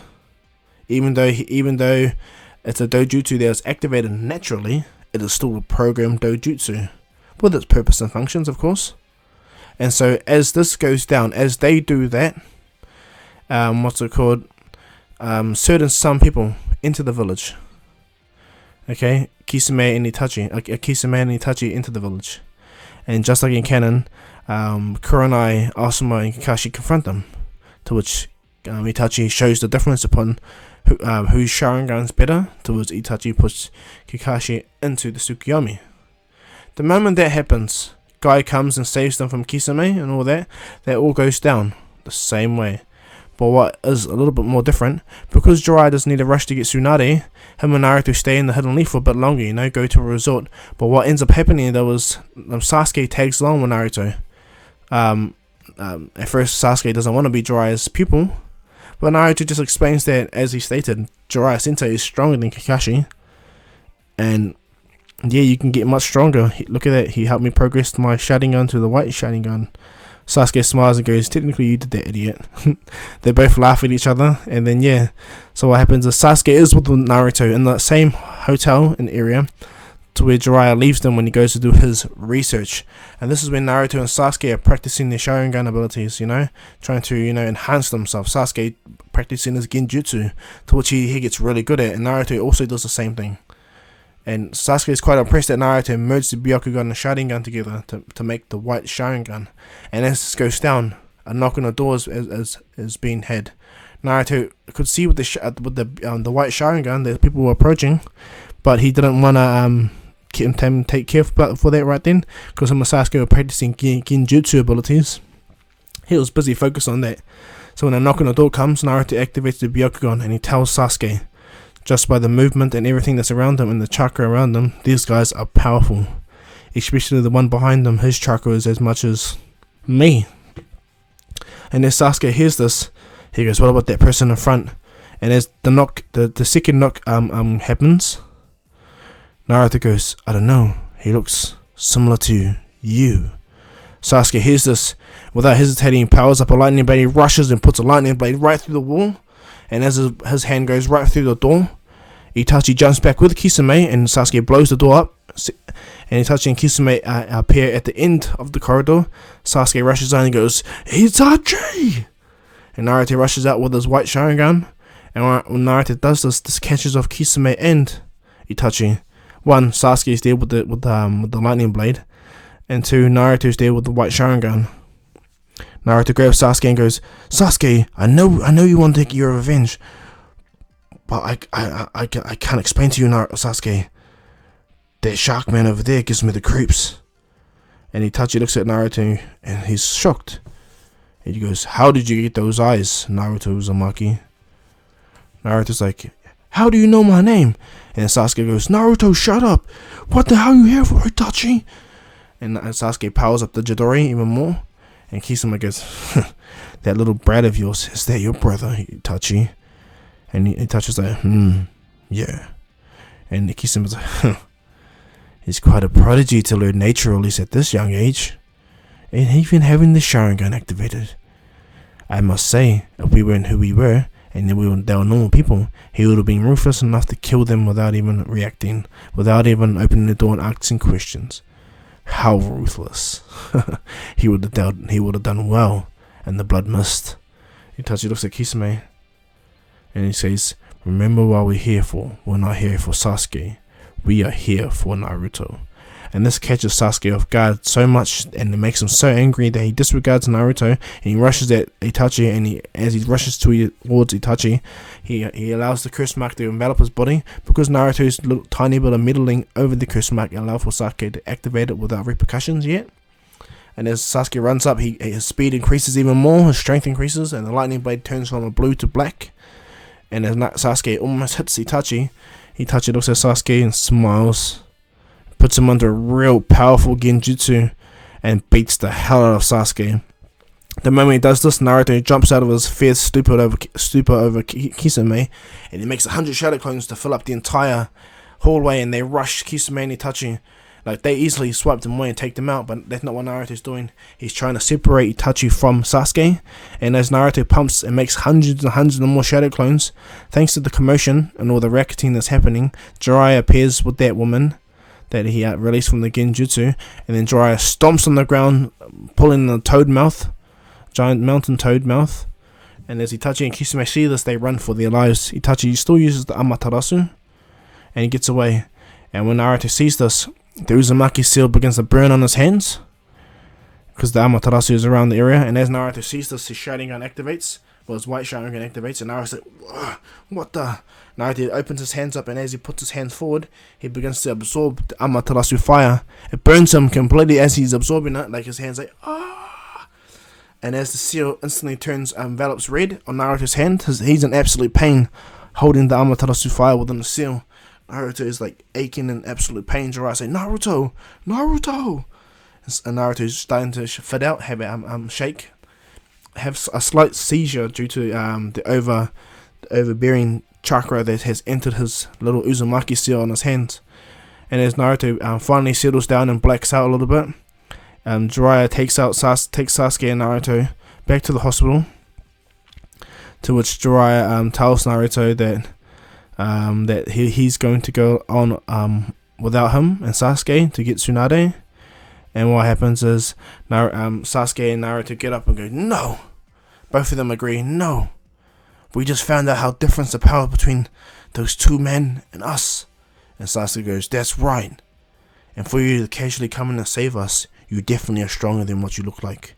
Even though it's a dojutsu that is activated naturally, it is still a programmed dojutsu with its purpose and functions, of course. And so as this goes down, as they do that, some people enter the village. Okay, Kisame and Itachi enter the village, and just like in canon, Kurenai, Asuma, and Kakashi confront them. To which Itachi shows the difference upon whose Sharingan's better. To which Itachi puts Kakashi into the Tsukuyomi. The moment that happens, Guy comes and saves them from Kisame and all that. That all goes down the same way. But what is a little bit more different, because Jiraiya doesn't need a rush to get Tsunade, him and Naruto stay in the Hidden Leaf for a bit longer, go to a resort. But what ends up happening there was Sasuke tags along with Naruto. At first Sasuke doesn't want to be Jiraiya's pupil, but Naruto just explains that, as he stated, Jiraiya Sensei is stronger than Kakashi, and yeah, you can get much stronger. Look at that, he helped me progress my Sharingan to the white Sharingan. Sasuke smiles and goes, technically you did that, idiot. They both laugh at each other, and then yeah, so what happens is Sasuke is with Naruto in the same hotel and area to where Jiraiya leaves them when he goes to do his research. And this is when Naruto and Sasuke are practicing their Sharingan abilities, trying to, enhance themselves. Sasuke practicing his Genjutsu, to which he gets really good at, and Naruto also does the same thing. And Sasuke is quite impressed that Naruto merged the Byakugan and Sharingan together to make the white Sharingan. And as this goes down, a knock on the door is being had. Naruto could see with the white Sharingan that people were approaching, but he didn't want to take care for that right then, because him and Sasuke were practicing Genjutsu abilities. He was busy focused on that. So when a knock on the door comes, Naruto activates the Byakugan and he tells Sasuke, just by the movement and everything that's around them and the chakra around them, these guys are powerful. Especially the one behind them, his chakra is as much as me. And as Sasuke hears this, he goes, what about that person in front? And as the second knock happens, Naruto goes, I don't know, he looks similar to you. Sasuke hears this, without hesitating, powers up a lightning blade, he rushes and puts a lightning blade right through the wall. And as his hand goes right through the door, Itachi jumps back with Kisame, and Sasuke blows the door up. And Itachi and Kisame appear at the end of the corridor. Sasuke rushes on and goes, Itachi! And Naruto rushes out with his white Sharingan. And when Naruto does this catches off Kisame and Itachi. One, Sasuke is there with the lightning blade, and two, Naruto is there with the white Sharingan. Naruto grabs Sasuke and goes, Sasuke, I know you want to take your revenge, but I can't explain to you, Sasuke. That shark man over there gives me the creeps. And Itachi looks at Naruto and he's shocked. And he goes, how did you get those eyes, Naruto Uzumaki? Naruto's like, how do you know my name? And Sasuke goes, Naruto, shut up. What the hell are you here for, Itachi? And Sasuke powers up the Chidori even more. And Kisame goes, that little brat of yours, is that your brother, Itachi? And Itachi's like, yeah. And Kisame's like, He's quite a prodigy to learn nature release at this young age, and even having the Sharingan activated. I must say, if we weren't who we were, and they were normal people, he would have been ruthless enough to kill them without even reacting, without even opening the door and asking questions. How ruthless. He would have done well, and the blood mist. Itachi looks at Kisame, and he says, remember what we're here for. We're not here for Sasuke. We are here for Naruto. And this catches Sasuke off guard so much, and it makes him so angry that he disregards Naruto, and he rushes at Itachi, and as he rushes towards Itachi, he allows the curse mark to envelop his body, because Naruto's little tiny bit of meddling over the curse mark allows for Sasuke to activate it without repercussions yet. And as Sasuke runs up, his speed increases even more, his strength increases, and the lightning blade turns from a blue to black. And as Sasuke almost hits Itachi looks at Sasuke and smiles, puts him under a real powerful genjutsu, and beats the hell out of Sasuke. The moment he does this, Naruto jumps out of his fierce stupor over Kisame, and he makes 100 shadow clones to fill up the entire hallway, and they rush Kisame and Itachi. Like, they easily swipe them away and take them out, but that's not what Naruto's doing. He's trying to separate Itachi from Sasuke, and as Naruto pumps and makes hundreds and hundreds of more shadow clones, thanks to the commotion and all the racketing that's happening, Jiraiya appears with that woman that he released from the genjutsu, and then Jiraiya stomps on the ground, pulling the toad mouth, giant mountain toad mouth, and as Itachi and Kisame see this, they run for their lives. Itachi still uses the Amaterasu, and he gets away, and when Naruto sees this, the Uzumaki seal begins to burn on his hands, because the Amaterasu is around the area, and as Naruto sees this, his Sharingan activates, well, his white Sharingan activates, and Naruto's like, what the? Naruto opens his hands up, and as he puts his hands forward, he begins to absorb the Amaterasu fire. It burns him completely as he's absorbing it, like his hands like, ah! And as the seal instantly envelops red on Naruto's hand, he's in absolute pain, holding the Amaterasu fire within the seal. Naruto is like aching in absolute pain. Jiraiya say, Naruto! Naruto! And Naruto is starting to fit out, have a shake, have a slight seizure due to the overbearing chakra that has entered his little Uzumaki seal on his hand. And as Naruto finally settles down and blacks out a little bit, Jiraiya takes Sasuke and Naruto back to the hospital, to which Jiraiya tells Naruto that he's going to go on without him and Sasuke to get Tsunade. And what happens is Sasuke and Naruto get up and go, no! Both of them agree, no! We just found out how different the power between those two men and us. And Sasuke goes, that's right. And for you to casually come in and save us, you definitely are stronger than what you look like.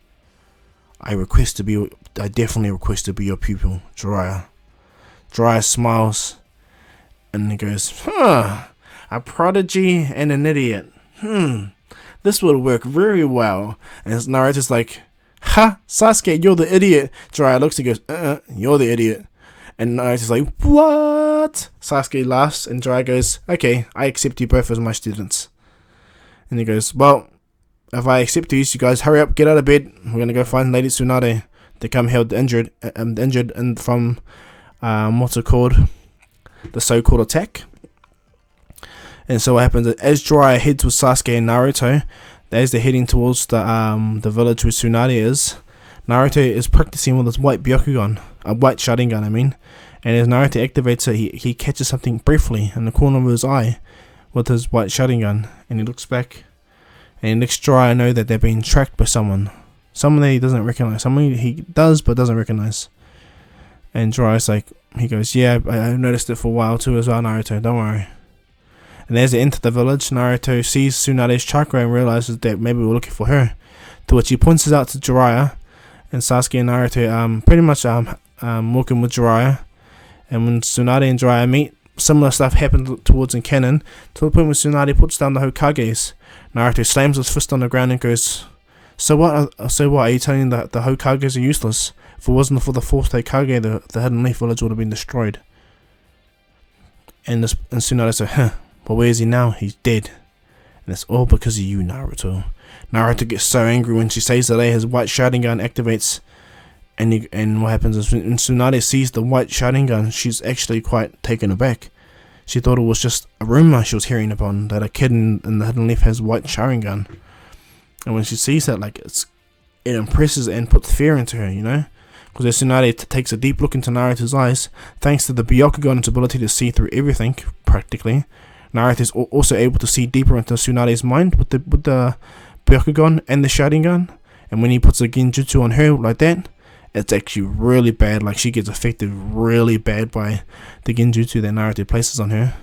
I definitely request to be your pupil, Jiraiya. Jiraiya smiles, and he goes, a prodigy and an idiot. This will work very well. And Naruto's like, ha, Sasuke, you're the idiot. Jiraiya looks and goes, you're the idiot. And Naruto's like, what? Sasuke laughs, and Jiraiya goes, okay, I accept you both as my students. And he goes, well, if I accept you guys hurry up, get out of bed. We're going to go find Lady Tsunade to come held injured and from, what's it called? The so-called attack. And so what happens is, as Jiraiya heads with Sasuke and Naruto, as they're heading towards the village where Tsunade is, Naruto is practicing with his white Byakugan, a white Sharingan, I mean. And as Naruto activates it, he catches something briefly in the corner of his eye with his white Sharingan, and he looks back, and he lets Jiraiya know that they're being tracked by someone that he doesn't recognize, someone he does but doesn't recognize. And Jiraiya's like, he goes, yeah, I noticed it for a while too as well, Naruto, don't worry. And as they enter the village, Naruto sees Tsunade's chakra and realizes that maybe we're looking for her. To which he points it out to Jiraiya, and Sasuke and Naruto pretty much walking with Jiraiya. And when Tsunade and Jiraiya meet, similar stuff happens towards in canon, to the point where Tsunade puts down the Hokages. Naruto slams his fist on the ground and goes, so what are you telling that the Hokages are useless? If it wasn't for the fourth Hokage, the Hidden Leaf village would have been destroyed. And Tsunade said, but where is he now? He's dead. And it's all because of you, Naruto. Naruto gets so angry when she says that his white Sharingan activates. And what happens is when Tsunade sees the white Sharingan, she's actually quite taken aback. She thought it was just a rumor she was hearing upon that a kid in the hidden leaf has white Sharingan. And when she sees that, like, it impresses and puts fear into her, you know? Because as Tsunade takes a deep look into Naruto's eyes, thanks to the Byakugan's ability to see through everything, practically, Naruto is also able to see deeper into Tsunade's mind with the Byakugan and the Sharingan. And when he puts a genjutsu on her like that, it's actually really bad. Like, she gets affected really bad by the genjutsu that Naruto places on her.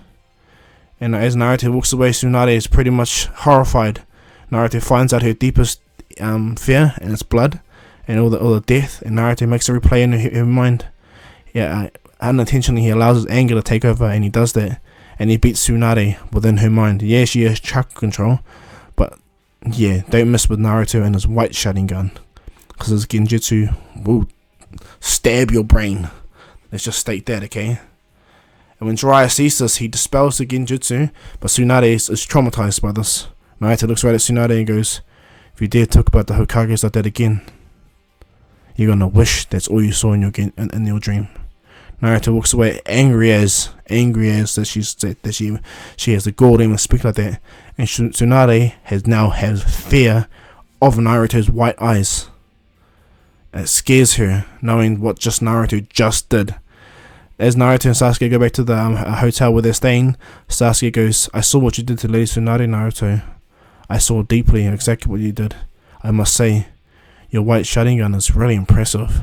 And as Naruto walks away, Tsunade is pretty much horrified. Naruto finds out her deepest fear, and it's blood and all the death, and Naruto makes a replay in her mind. Yeah, unintentionally he allows his anger to take over, and he does that, and he beats Tsunade within her mind. Yeah, she has chakra control, but yeah, don't mess with Naruto and his white Sharingan, because his genjutsu will stab your brain. Let's just state that, okay? And when Jiraiya sees this, he dispels the genjutsu, but Tsunade is traumatized by this. Naruto looks right at Tsunade and goes, "If you dare talk about the Hokages like that again, you're gonna wish that's all you saw in your dream." Naruto walks away angry as that she has the gall to even speak like that, and Tsunade has fear of Naruto's white eyes. It scares her, knowing what Naruto just did. As Naruto and Sasuke go back to the hotel where they're staying, Sasuke goes, "I saw what you did to Lady Tsunade, Naruto. I saw deeply exactly what you did. I must say, your white Sharingan is really impressive."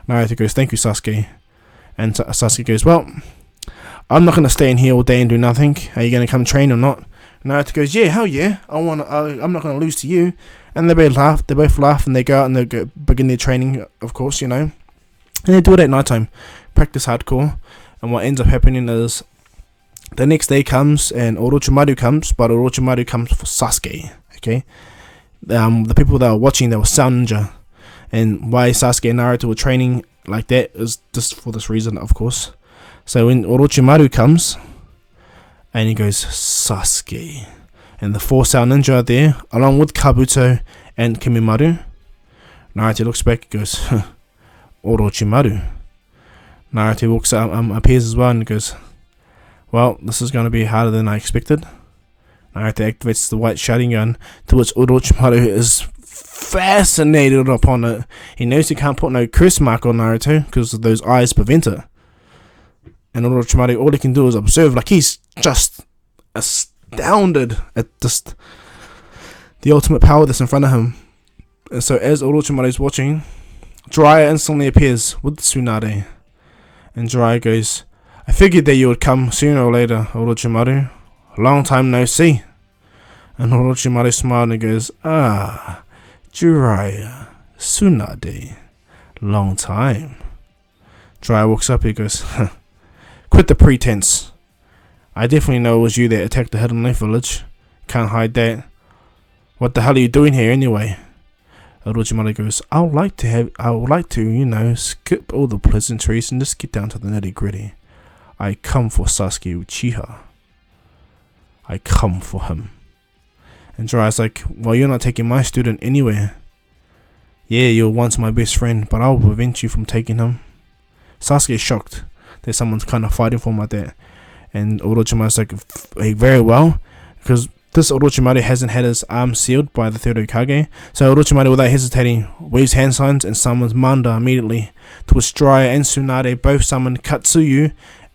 Naruto goes, "Thank you, Sasuke." And Sasuke goes, "Well, I'm not going to stay in here all day and do nothing. Are you going to come train or not?" Naruto goes, "Yeah, hell yeah. I'm not going to lose to you." And they both laugh, and they go out and they begin their training, of course, you know. And they do it at night time, practice hardcore. And what ends up happening is, the next day comes and Orochimaru comes, but Orochimaru comes for Sasuke, okay? The people that were watching, they were Sound Ninja. And why Sasuke and Naruto were training like that is just for this reason, of course. So when Orochimaru comes, and he goes, "Sasuke," and the 4 Sound Ninja are there, along with Kabuto and Kimimaru, Naruto looks back and goes, "Orochimaru." Naruto appears as well and goes, "Well, this is going to be harder than I expected." Naruto activates the white Sharingan, to which Orochimaru is fascinated upon it. He knows he can't put no curse mark on Naruto because those eyes prevent it. And Orochimaru, all he can do is observe, like he's just astounded at just the ultimate power that's in front of him. And so as Orochimaru is watching, Jiraiya instantly appears with Tsunade. And Jiraiya goes, "I figured that you would come sooner or later, Orochimaru. Long time no see." And Orochimaru smiled and goes, "Ah, Jiraiya, Tsunade, long time." Jiraiya walks up, he goes, "Quit the pretense. I definitely know it was you that attacked the Hidden Leaf village. Can't hide that. What the hell are you doing here anyway?" Orochimaru goes, I would like to, skip all the pleasantries and just get down to the nitty gritty. I come for Sasuke Uchiha. I come for him." And Jiraiya's like, "Well, you're not taking my student anywhere. Yeah, you were once my best friend, but I'll prevent you from taking him." Sasuke's shocked that someone's kind of fighting for him like that. And Orochimaru's like, "Hey, very well," because this Orochimaru hasn't had his arm sealed by the third Hokage. So Orochimaru, without hesitating, waves hand signs and summons Manda immediately, to which Jiraiya and Tsunade both summon Katsuyu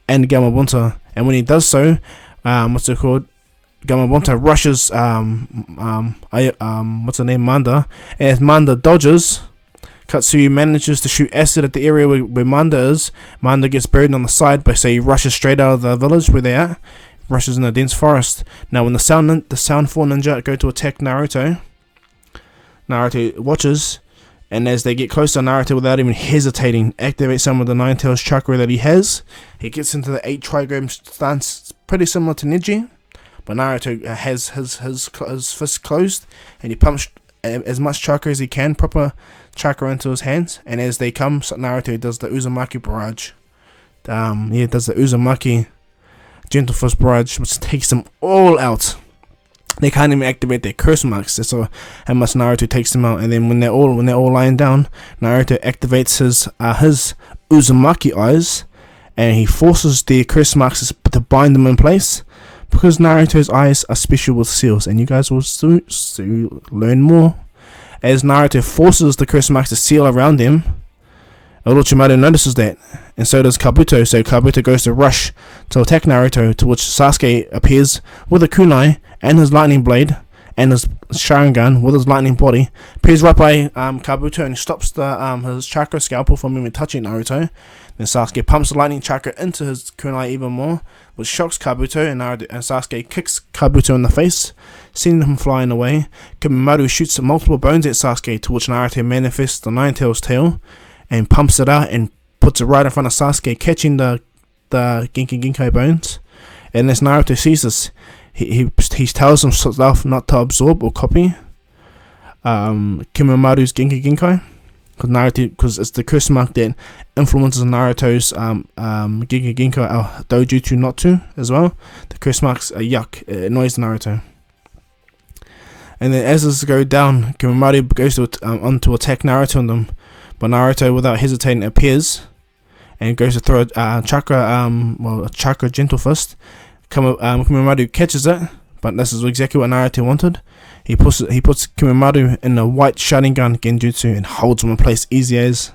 and Gamabunta. And when he does so, Gamabunta rushes Manda, and as Manda dodges, Katsuyu manages to shoot acid at the area where Manda is. Manda gets buried on the side, but he rushes straight out of the village where they're at, rushes in a dense forest. Now when the Sound 4 Ninja go to attack Naruto watches, and as they get close to Naruto, without even hesitating, activates some of the Nine Tails chakra that he has. He gets into the 8 trigram stance, pretty similar to Neji, but Naruto has his fist closed, and he pumps as much chakra as he can, proper chakra, into his hands. And as they come, Naruto does the Uzumaki barrage. Does the Uzumaki Gentle Fist barrage, which takes them all out. They can't even activate their curse marks. That's how much Naruto takes them out. And then when they're all lying down, Naruto activates his Uzumaki eyes, and he forces the curse marks to bind them in place, because Naruto's eyes are special with seals, and you guys will soon learn more. As Naruto forces the curse marks to seal around him, Orochimaru notices that, and so does Kabuto. So Kabuto goes to rush to attack Naruto, to which Sasuke appears with a kunai and his lightning blade and his Sharingan with his lightning body, appears right by Kabuto and stops his chakra scalpel from even touching Naruto. Then Sasuke pumps the lightning chakra into his kunai even more, which shocks Kabuto, and Sasuke kicks Kabuto in the face, sending him flying away. Kimimaro shoots multiple bones at Sasuke, to which Naruto manifests the Nine-Tails tail and pumps it out and puts it right in front of Sasuke, catching the Genki Genkai bones. And as Naruto sees this, he tells himself not to absorb or copy Kimimara's Genki Genkai, because it's the curse mark that influences Naruto's Genki Genkai do-jutsu not to as well. The curse marks are yuck, it annoys Naruto. And then as this goes down, Kimimaro goes on to attack Naruto on them, but Naruto, without hesitating, appears and goes to throw a chakra gentle fist. Kimimaro catches it, but this is exactly what Naruto wanted. He puts Kimimaro in a white Sharingan genjutsu and holds him in place easy as.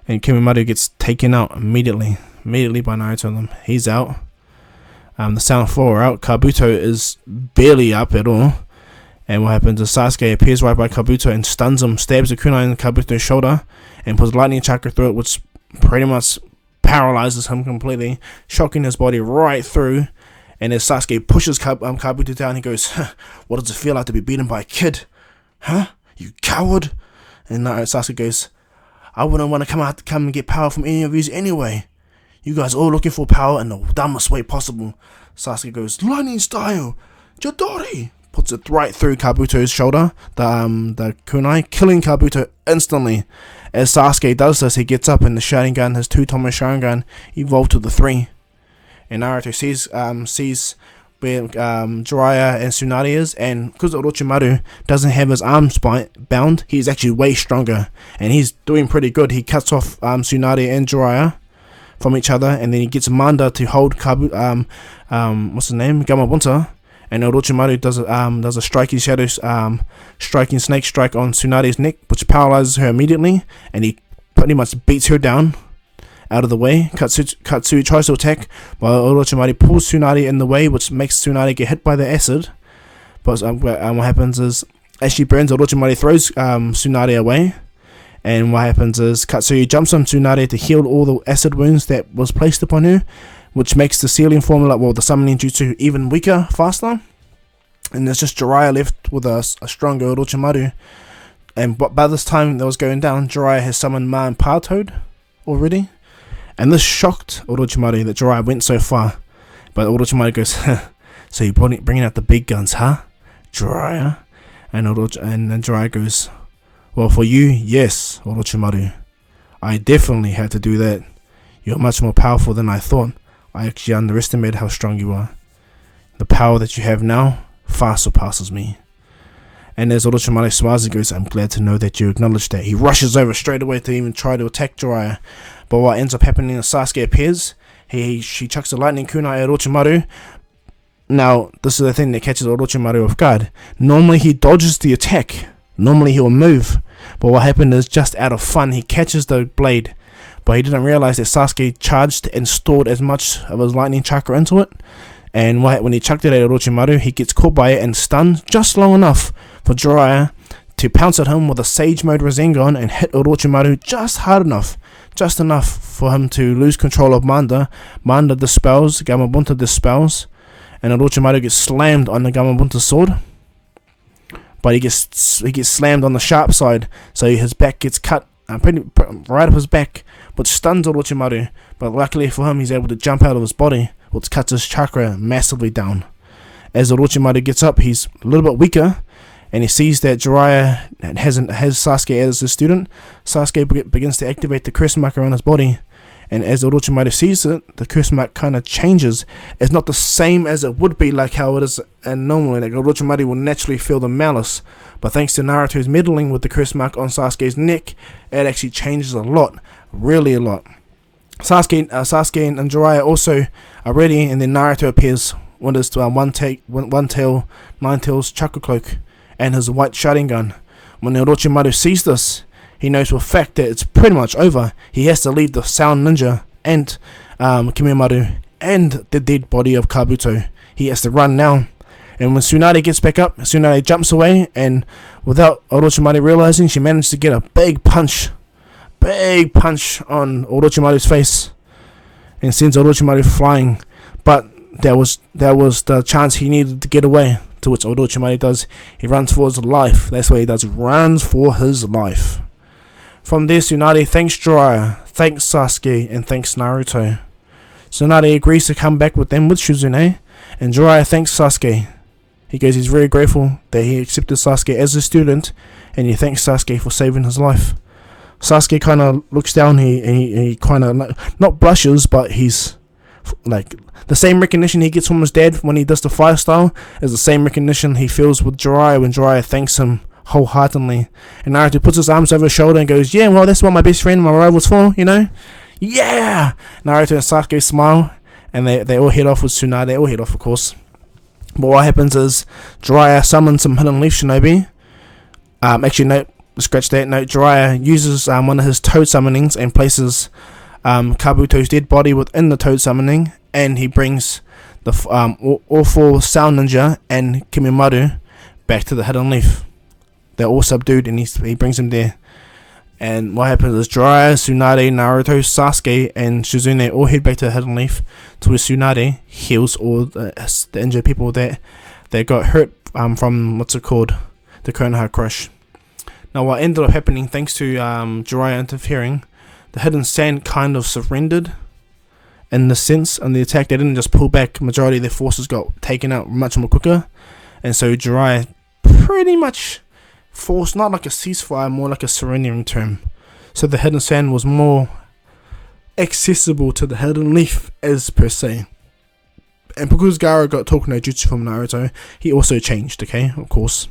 And Kimimaro gets taken out immediately by Naruto and them. He's out. The Sound 4 are out. Kabuto is barely up at all. And what happens is Sasuke appears right by Kabuto and stuns him, stabs the kunai in Kabuto's shoulder, and puts lightning chakra through it, which pretty much paralyzes him completely, shocking his body right through. And as Sasuke pushes Kabuto down, he goes, "What does it feel like to be beaten by a kid? Huh? You coward!" And Sasuke goes, "I wouldn't want to come and get power from any of you anyway. You guys are all looking for power in the dumbest way possible." Sasuke goes, "Lightning style, Chidori!" Puts it right through Kabuto's shoulder, the kunai, killing Kabuto instantly. As Sasuke does this, he gets up and the Sharingan, his two-tomo Sharingan, evolved to the 3. And Naruto sees where Jiraiya and Tsunade is, and because Orochimaru doesn't have his arms bound, he's actually way stronger, and he's doing pretty good. He cuts off Tsunade and Jiraiya from each other, and then he gets Manda to hold what's his name, Gamabunta. And Orochimaru does a striking striking snake strike on Tsunade's neck, which paralyzes her immediately, and he pretty much beats her down out of the way. Katsui tries to attack, but Orochimaru pulls Tsunade in the way, which makes Tsunade get hit by the acid. But what happens is, as she burns, Orochimaru throws Tsunade away, and what happens is Katsui jumps on Tsunade to heal all the acid wounds that was placed upon her, which makes the sealing formula, the summoning jutsu, even weaker, faster. And there's just Jiraiya left with a stronger Orochimaru. And by this time that was going down, Jiraiya has summoned Ma and Pa Toad already. And this shocked Orochimaru that Jiraiya went so far. But Orochimaru goes, "So you're bringing out the big guns, huh, Jiraiya?" And then Jiraiya goes, "Well, for you, yes, Orochimaru. I definitely had to do that. You're much more powerful than I thought. I actually underestimated how strong you are. The power that you have now far surpasses me." And as Orochimaru smiles and goes, "I'm glad to know that you acknowledge that." He rushes over straight away to even try to attack Jiraiya. But what ends up happening is Sasuke appears. She chucks a lightning kunai at Orochimaru. Now, this is the thing that catches Orochimaru off guard. Normally he dodges the attack. Normally he will move. But what happened is, just out of fun, he catches the blade. But he didn't realize that Sasuke charged and stored as much of his lightning chakra into it. And when he chucked it at Orochimaru, he gets caught by it and stunned just long enough for Jiraiya to pounce at him with a Sage Mode Rasengan and hit Orochimaru just hard enough. Just enough for him to lose control of Manda. Manda dispels, Gamabunta dispels, and Orochimaru gets slammed on the Gamabunta sword. But he gets slammed on the sharp side, so his back gets cut right up his back, which stuns Orochimaru. But luckily for him, he's able to jump out of his body, which cuts his chakra massively down. As Orochimaru gets up, he's a little bit weaker, and he sees that Jiraiya has Sasuke as his student. Sasuke begins to activate the curse mark around his body, and as Orochimaru sees it, the curse mark kind of changes. It's not the same as it would be like how it is and normally. Like Orochimaru will naturally feel the malice, but thanks to Naruto's meddling with the curse mark on Sasuke's neck, it actually changes a lot, really a lot. Sasuke and Jiraiya also are ready, and then Naruto appears with his one tail, nine tails chakra cloak and his white Sharingan. When Orochimaru sees this, he knows for a fact that it's pretty much over. He has to leave the Sound Ninja and Kimimaro and the dead body of Kabuto. He has to run now. And when Tsunade gets back up, Tsunade jumps away, and without Orochimaru realizing, she managed to get a big punch on Orochimaru's face and sends Orochimaru flying. But that was the chance he needed to get away, to which Orochimaru does. He runs for his life. That's what he does, runs for his life. From there, Tsunade thanks Jiraiya, thanks Sasuke, and thanks Naruto. Tsunade agrees to come back with them with Shizune, and Jiraiya thanks Sasuke. He goes, he's very grateful that he accepted Sasuke as a student, and he thanks Sasuke for saving his life. Sasuke kind of looks down, he kind of, not blushes, but he's like, the same recognition he gets from his dad when he does the fire style is the same recognition he feels with Jiraiya when Jiraiya thanks him wholeheartedly. And Naruto puts his arms over his shoulder and goes, yeah, well, that's what my best friend, my rival's for, you know? Yeah! Naruto and Sasuke smile, and they all head off with Tsunade. They all head off, of course. But what happens is Jiraiya summons some Hidden Leaf Shinobi. Actually, no, scratch that. No, Jiraiya uses one of his Toad summonings and places Kabuto's dead body within the Toad summoning, and he brings the all four Sound Ninja and Kimimaro back to the Hidden Leaf. They're all subdued, and he brings them there. And what happens is Jiraiya, Tsunade, Naruto, Sasuke, and Shizune all head back to the Hidden Leaf, to where Tsunade heals all the injured people that got hurt from, what's it called, the Konoha Crush. Now, what ended up happening, thanks to Jiraiya interfering, the Hidden Sand kind of surrendered, in the sense, and the attack, they didn't just pull back. Majority of their forces got taken out much more quicker, and so Jiraiya pretty much forced, not like a ceasefire, more like a surrendering term. So the Hidden Sand was more accessible to the Hidden Leaf as per se. And because Gaara got Toku no Jutsu from Naruto, he also changed, okay, of course.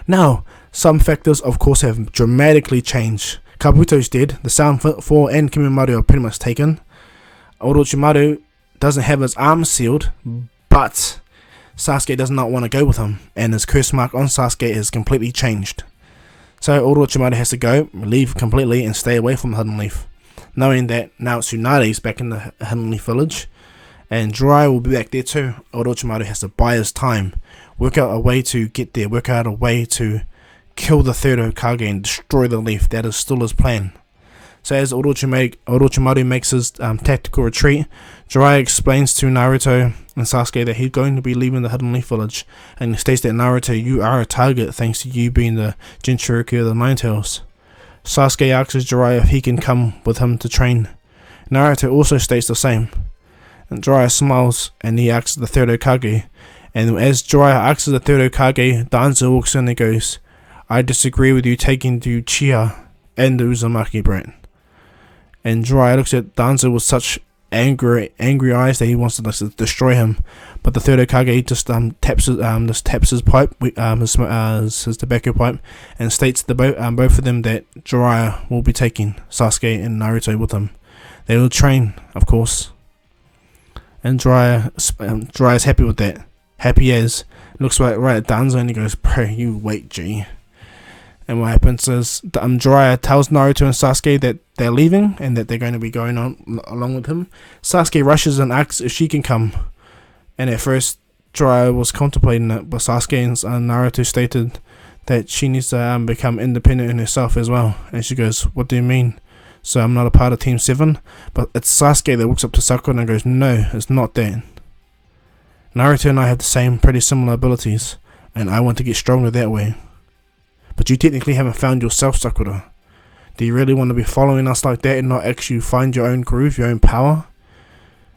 Now, some factors of course have dramatically changed. Kabuto's dead, the Sound 4 and Kimimaro are pretty much taken. Orochimaru doesn't have his arms sealed, but Sasuke does not want to go with him, and his curse mark on Sasuke is completely changed. So Orochimaru has to go, leave completely, and stay away from Hidden Leaf, knowing that now Tsunade's back in the Hidden Leaf village, and Jiraiya will be back there too. Orochimaru has to buy his time, work out a way to get there, work out a way to kill the third Hokage and destroy the leaf. That is still his plan. So as Orochimaru makes his tactical retreat, Jiraiya explains to Naruto and Sasuke that he's going to be leaving the Hidden Leaf village, and he states that, Naruto, you are a target thanks to you being the Jinchuriki of the Nine Tails. Sasuke asks Jiraiya if he can come with him to train. Naruto also states the same, and Jiraiya smiles and he asks the third Hokage, and as Jiraiya asks the third Hokage, Danzo walks in and goes, I disagree with you taking the Uchiha and the Uzumaki brat. And Jiraiya looks at Danzo with such angry eyes that he wants to destroy him, but the third Hokage just taps his pipe, his tobacco pipe, and states to both of them that Jiraiya will be taking Sasuke and Naruto with him. They will train, of course, and Jiraiya's happy with that. Happy as looks right at Danzo and he goes, "Bro, you wait, G." And what happens is Jiraiya tells Naruto and Sasuke that they're leaving and that they're going to be going on along with him. Sasuke rushes and asks if she can come. And at first, Jiraiya was contemplating it, but Sasuke and Naruto stated that she needs to become independent in herself as well. And she goes, "What do you mean? So I'm not a part of Team 7? But it's Sasuke that walks up to Sakura and goes, "No, it's not that. Naruto and I have the same, pretty similar abilities, and I want to get stronger that way. But you technically haven't found yourself, Sakura. Do you really want to be following us like that and not actually find your own groove, your own power?"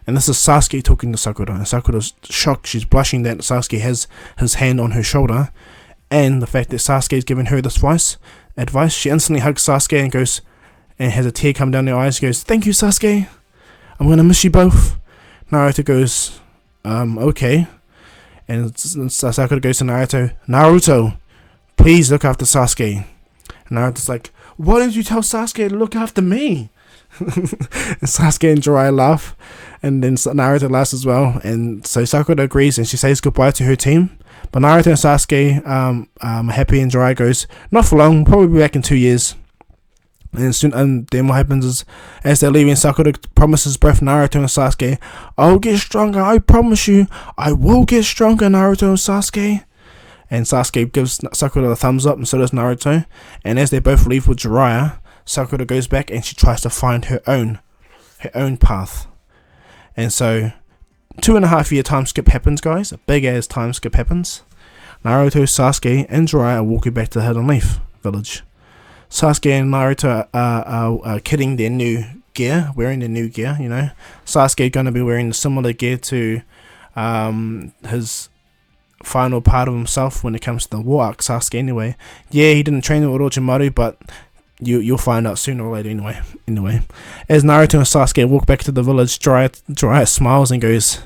And this is Sasuke talking to Sakura, and Sakura's shocked. She's blushing that Sasuke has his hand on her shoulder, and the fact that Sasuke's given her this advice, she instantly hugs Sasuke and goes, and has a tear come down her eyes. She goes, "Thank you, Sasuke. I'm gonna miss you both." Naruto goes, "Okay." And Sakura goes to Naruto, "Naruto, please look after Sasuke." And Naruto's like, "Why didn't you tell Sasuke to look after me?" And Sasuke and Jiraiya laugh, and then Naruto laughs as well. And so Sakura agrees, and she says goodbye to her team. But Naruto and Sasuke are happy, and Jiraiya goes, not for long, probably be back in 2 years. And then what happens is, as they're leaving, Sakura promises both Naruto and Sasuke, I'll get stronger, I promise you, I will get stronger, Naruto and Sasuke. And Sasuke gives Sakura the thumbs up, and so does Naruto. And as they both leave with Jiraiya, Sakura goes back and she tries to find her own path. And so 2.5 year time skip happens, guys. A big ass time skip happens. Naruto, Sasuke, and Jiraiya are walking back to the Hidden Leaf village. Sasuke and Naruto are kidding their new gear, wearing their new gear, you know. Sasuke gonna be wearing the similar gear to his final part of himself when it comes to the war arc. Sasuke anyway. Yeah, he didn't train with Orochimaru, but you'll find out sooner or later anyway. As Naruto and Sasuke walk back to the village, Jiraiya smiles and goes,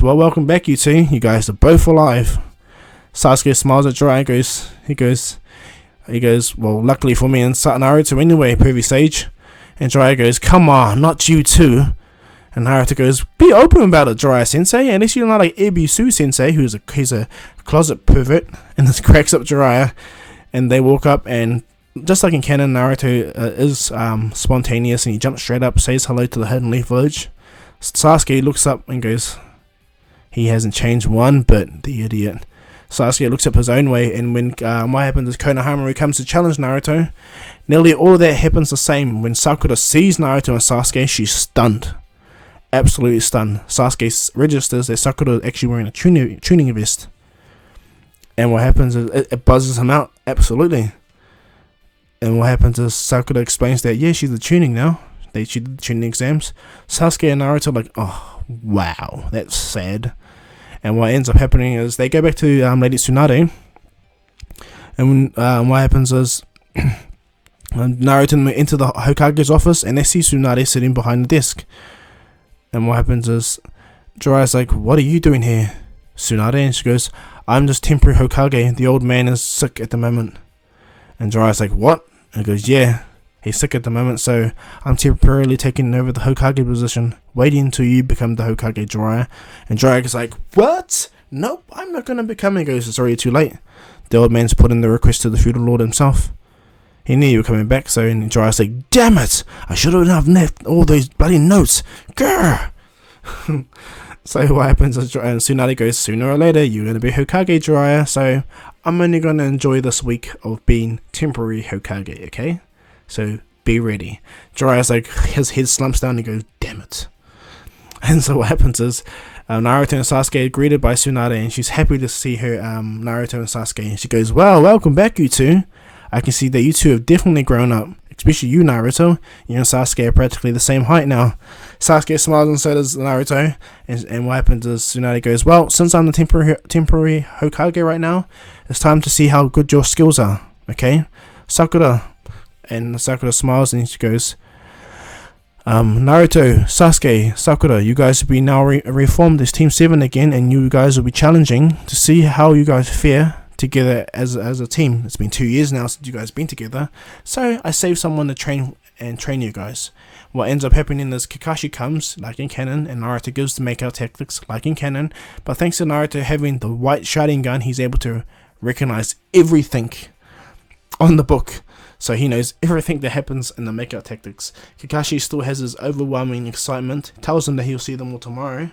well, welcome back, you two. You guys are both alive. Sasuke smiles at Jiraiya and he goes, well, luckily for me and Naruto anyway, Privy Sage. And Jiraiya goes, come on, not you too. And Naruto goes, be open about it, Jiraiya Sensei. At least you're not like Ebisu Sensei, he's a closet pervert. And this cracks up Jiraiya. And they walk up, and just like in canon, Naruto is spontaneous, and he jumps straight up, says hello to the Hidden Leaf village. Sasuke looks up and goes, he hasn't changed one bit, the idiot. Sasuke looks up his own way, and when what happens is Konohamaru comes to challenge Naruto. Nearly all of that happens the same. When Sakura sees Naruto and Sasuke, she's stunned. Absolutely stunned. Sasuke registers that Sakura is actually wearing a tuning vest. And what happens is it buzzes him out, absolutely. And what happens is Sakura explains that, yeah, she's the tuning now. She did the tuning exams. Sasuke and Naruto are like, oh, wow, that's sad. And what ends up happening is they go back to Lady Tsunade. And what happens is Naruto enter the Hokage's office, and they see Tsunade sitting behind the desk. And what happens is Jiraiya's like, what are you doing here, Tsunade? And she goes, I'm just temporary Hokage. The old man is sick at the moment. And Jiraiya's like, what? And he goes, yeah, he's sick at the moment, so I'm temporarily taking over the Hokage position, waiting until you become the Hokage, Jiraiya. And Jiraiya's like, what? Nope, I'm not going to become it. He goes, it's already too late. The old man's put in the request to the feudal lord himself. He knew you were coming back, so Jiraiya's like, damn it! I should have left all those bloody notes. Grr! So what happens is Tsunade goes, sooner or later you're going to be Hokage, Jiraiya, so I'm only going to enjoy this week of being temporary Hokage, okay? So be ready. Jiraiya's like, his head slumps down and he goes, damn it. And so what happens is Naruto and Sasuke are greeted by Tsunade, and she's happy to see her Naruto and Sasuke. And she goes, well, welcome back, you two. I can see that you two have definitely grown up. Especially you, Naruto. You and Sasuke are practically the same height now. Sasuke smiles, and so does Naruto. And what happens is Tsunade goes, well, since I'm the temporary Hokage right now, it's time to see how good your skills are. Okay? Sakura. And Sakura smiles, and she goes, Naruto, Sasuke, Sakura, you guys will be now reformed as Team 7 again, and you guys will be challenging to see how you guys fare together as a team. It's been 2 years now since you guys been together, so I saved someone to train you guys. What ends up happening is Kakashi comes, like in canon, and Naruto gives the makeout tactics, like in canon, but thanks to Naruto having the white Sharingan, he's able to recognize everything on the book. So he knows everything that happens in the makeout tactics. Kakashi still has his overwhelming excitement, tells him that he'll see them all tomorrow.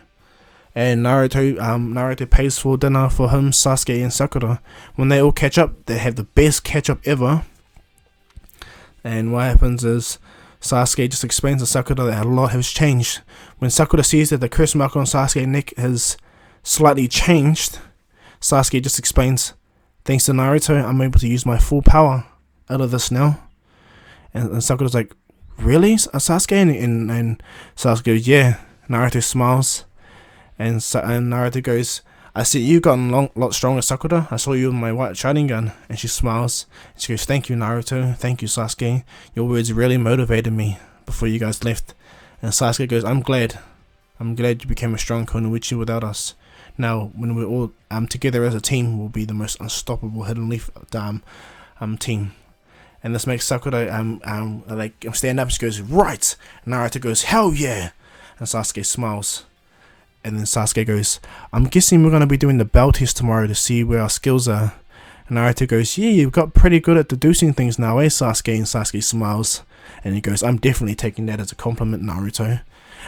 And Naruto pays for dinner for him, Sasuke, and Sakura. When they all catch up, they have the best catch up ever. And what happens is Sasuke just explains to Sakura that a lot has changed. When Sakura sees that the curse mark on Sasuke's neck has slightly changed, Sasuke just explains, thanks to Naruto, I'm able to use my full power out of this now. And Sakura's like, really, Sasuke? And Sasuke goes, yeah. Naruto smiles. And Naruto goes, I see you've gotten a lot stronger, Sakura. I saw you with my white Sharingan. And she smiles. And she goes, thank you, Naruto. Thank you, Sasuke. Your words really motivated me before you guys left. And Sasuke goes, I'm glad you became a strong Kunoichi without us. Now, when we're all together as a team, we'll be the most unstoppable Hidden Leaf team. And this makes Sakura like stand up, and she goes, right. And Naruto goes, hell yeah. And Sasuke smiles. And then Sasuke goes, I'm guessing we're going to be doing the bell test tomorrow to see where our skills are. And Naruto goes, yeah, you've got pretty good at deducing things now, Sasuke? And Sasuke smiles. And he goes, I'm definitely taking that as a compliment, Naruto.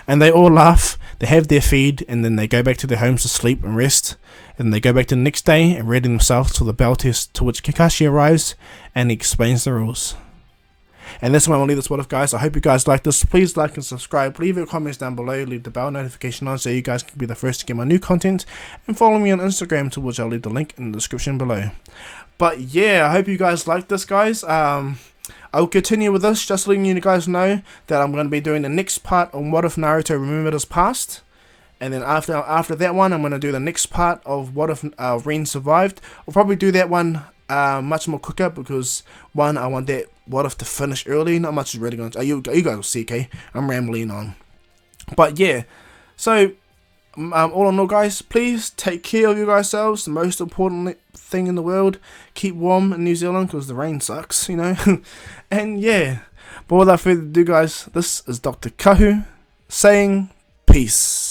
And they all laugh, they have their feed, and then they go back to their homes to sleep and rest. And they go back to the next day and ready themselves to the bell test, to which Kakashi arrives and he explains the rules. And that's why I'm going to leave this what if, guys. I hope you guys like this. Please like and subscribe. Leave your comments down below. Leave the bell notification on so you guys can be the first to get my new content. And follow me on Instagram, to which I'll leave the link in the description below. But yeah, I hope you guys like this, guys. I'll continue with this, just letting you guys know that I'm going to be doing the next part on what if Naruto remembered his past. And then after that one, I'm going to do the next part of what if Rin survived. I'll probably do that one much more quicker because, one, I want that what if to finish early. Not much is really going to... You guys will see, okay? I'm rambling on. But yeah, so all in all, guys, please take care of you guys selves. The most important thing in the world. Keep warm in New Zealand because the rain sucks, you know. And yeah, but without further ado, guys, this is Dr. Kahu saying peace.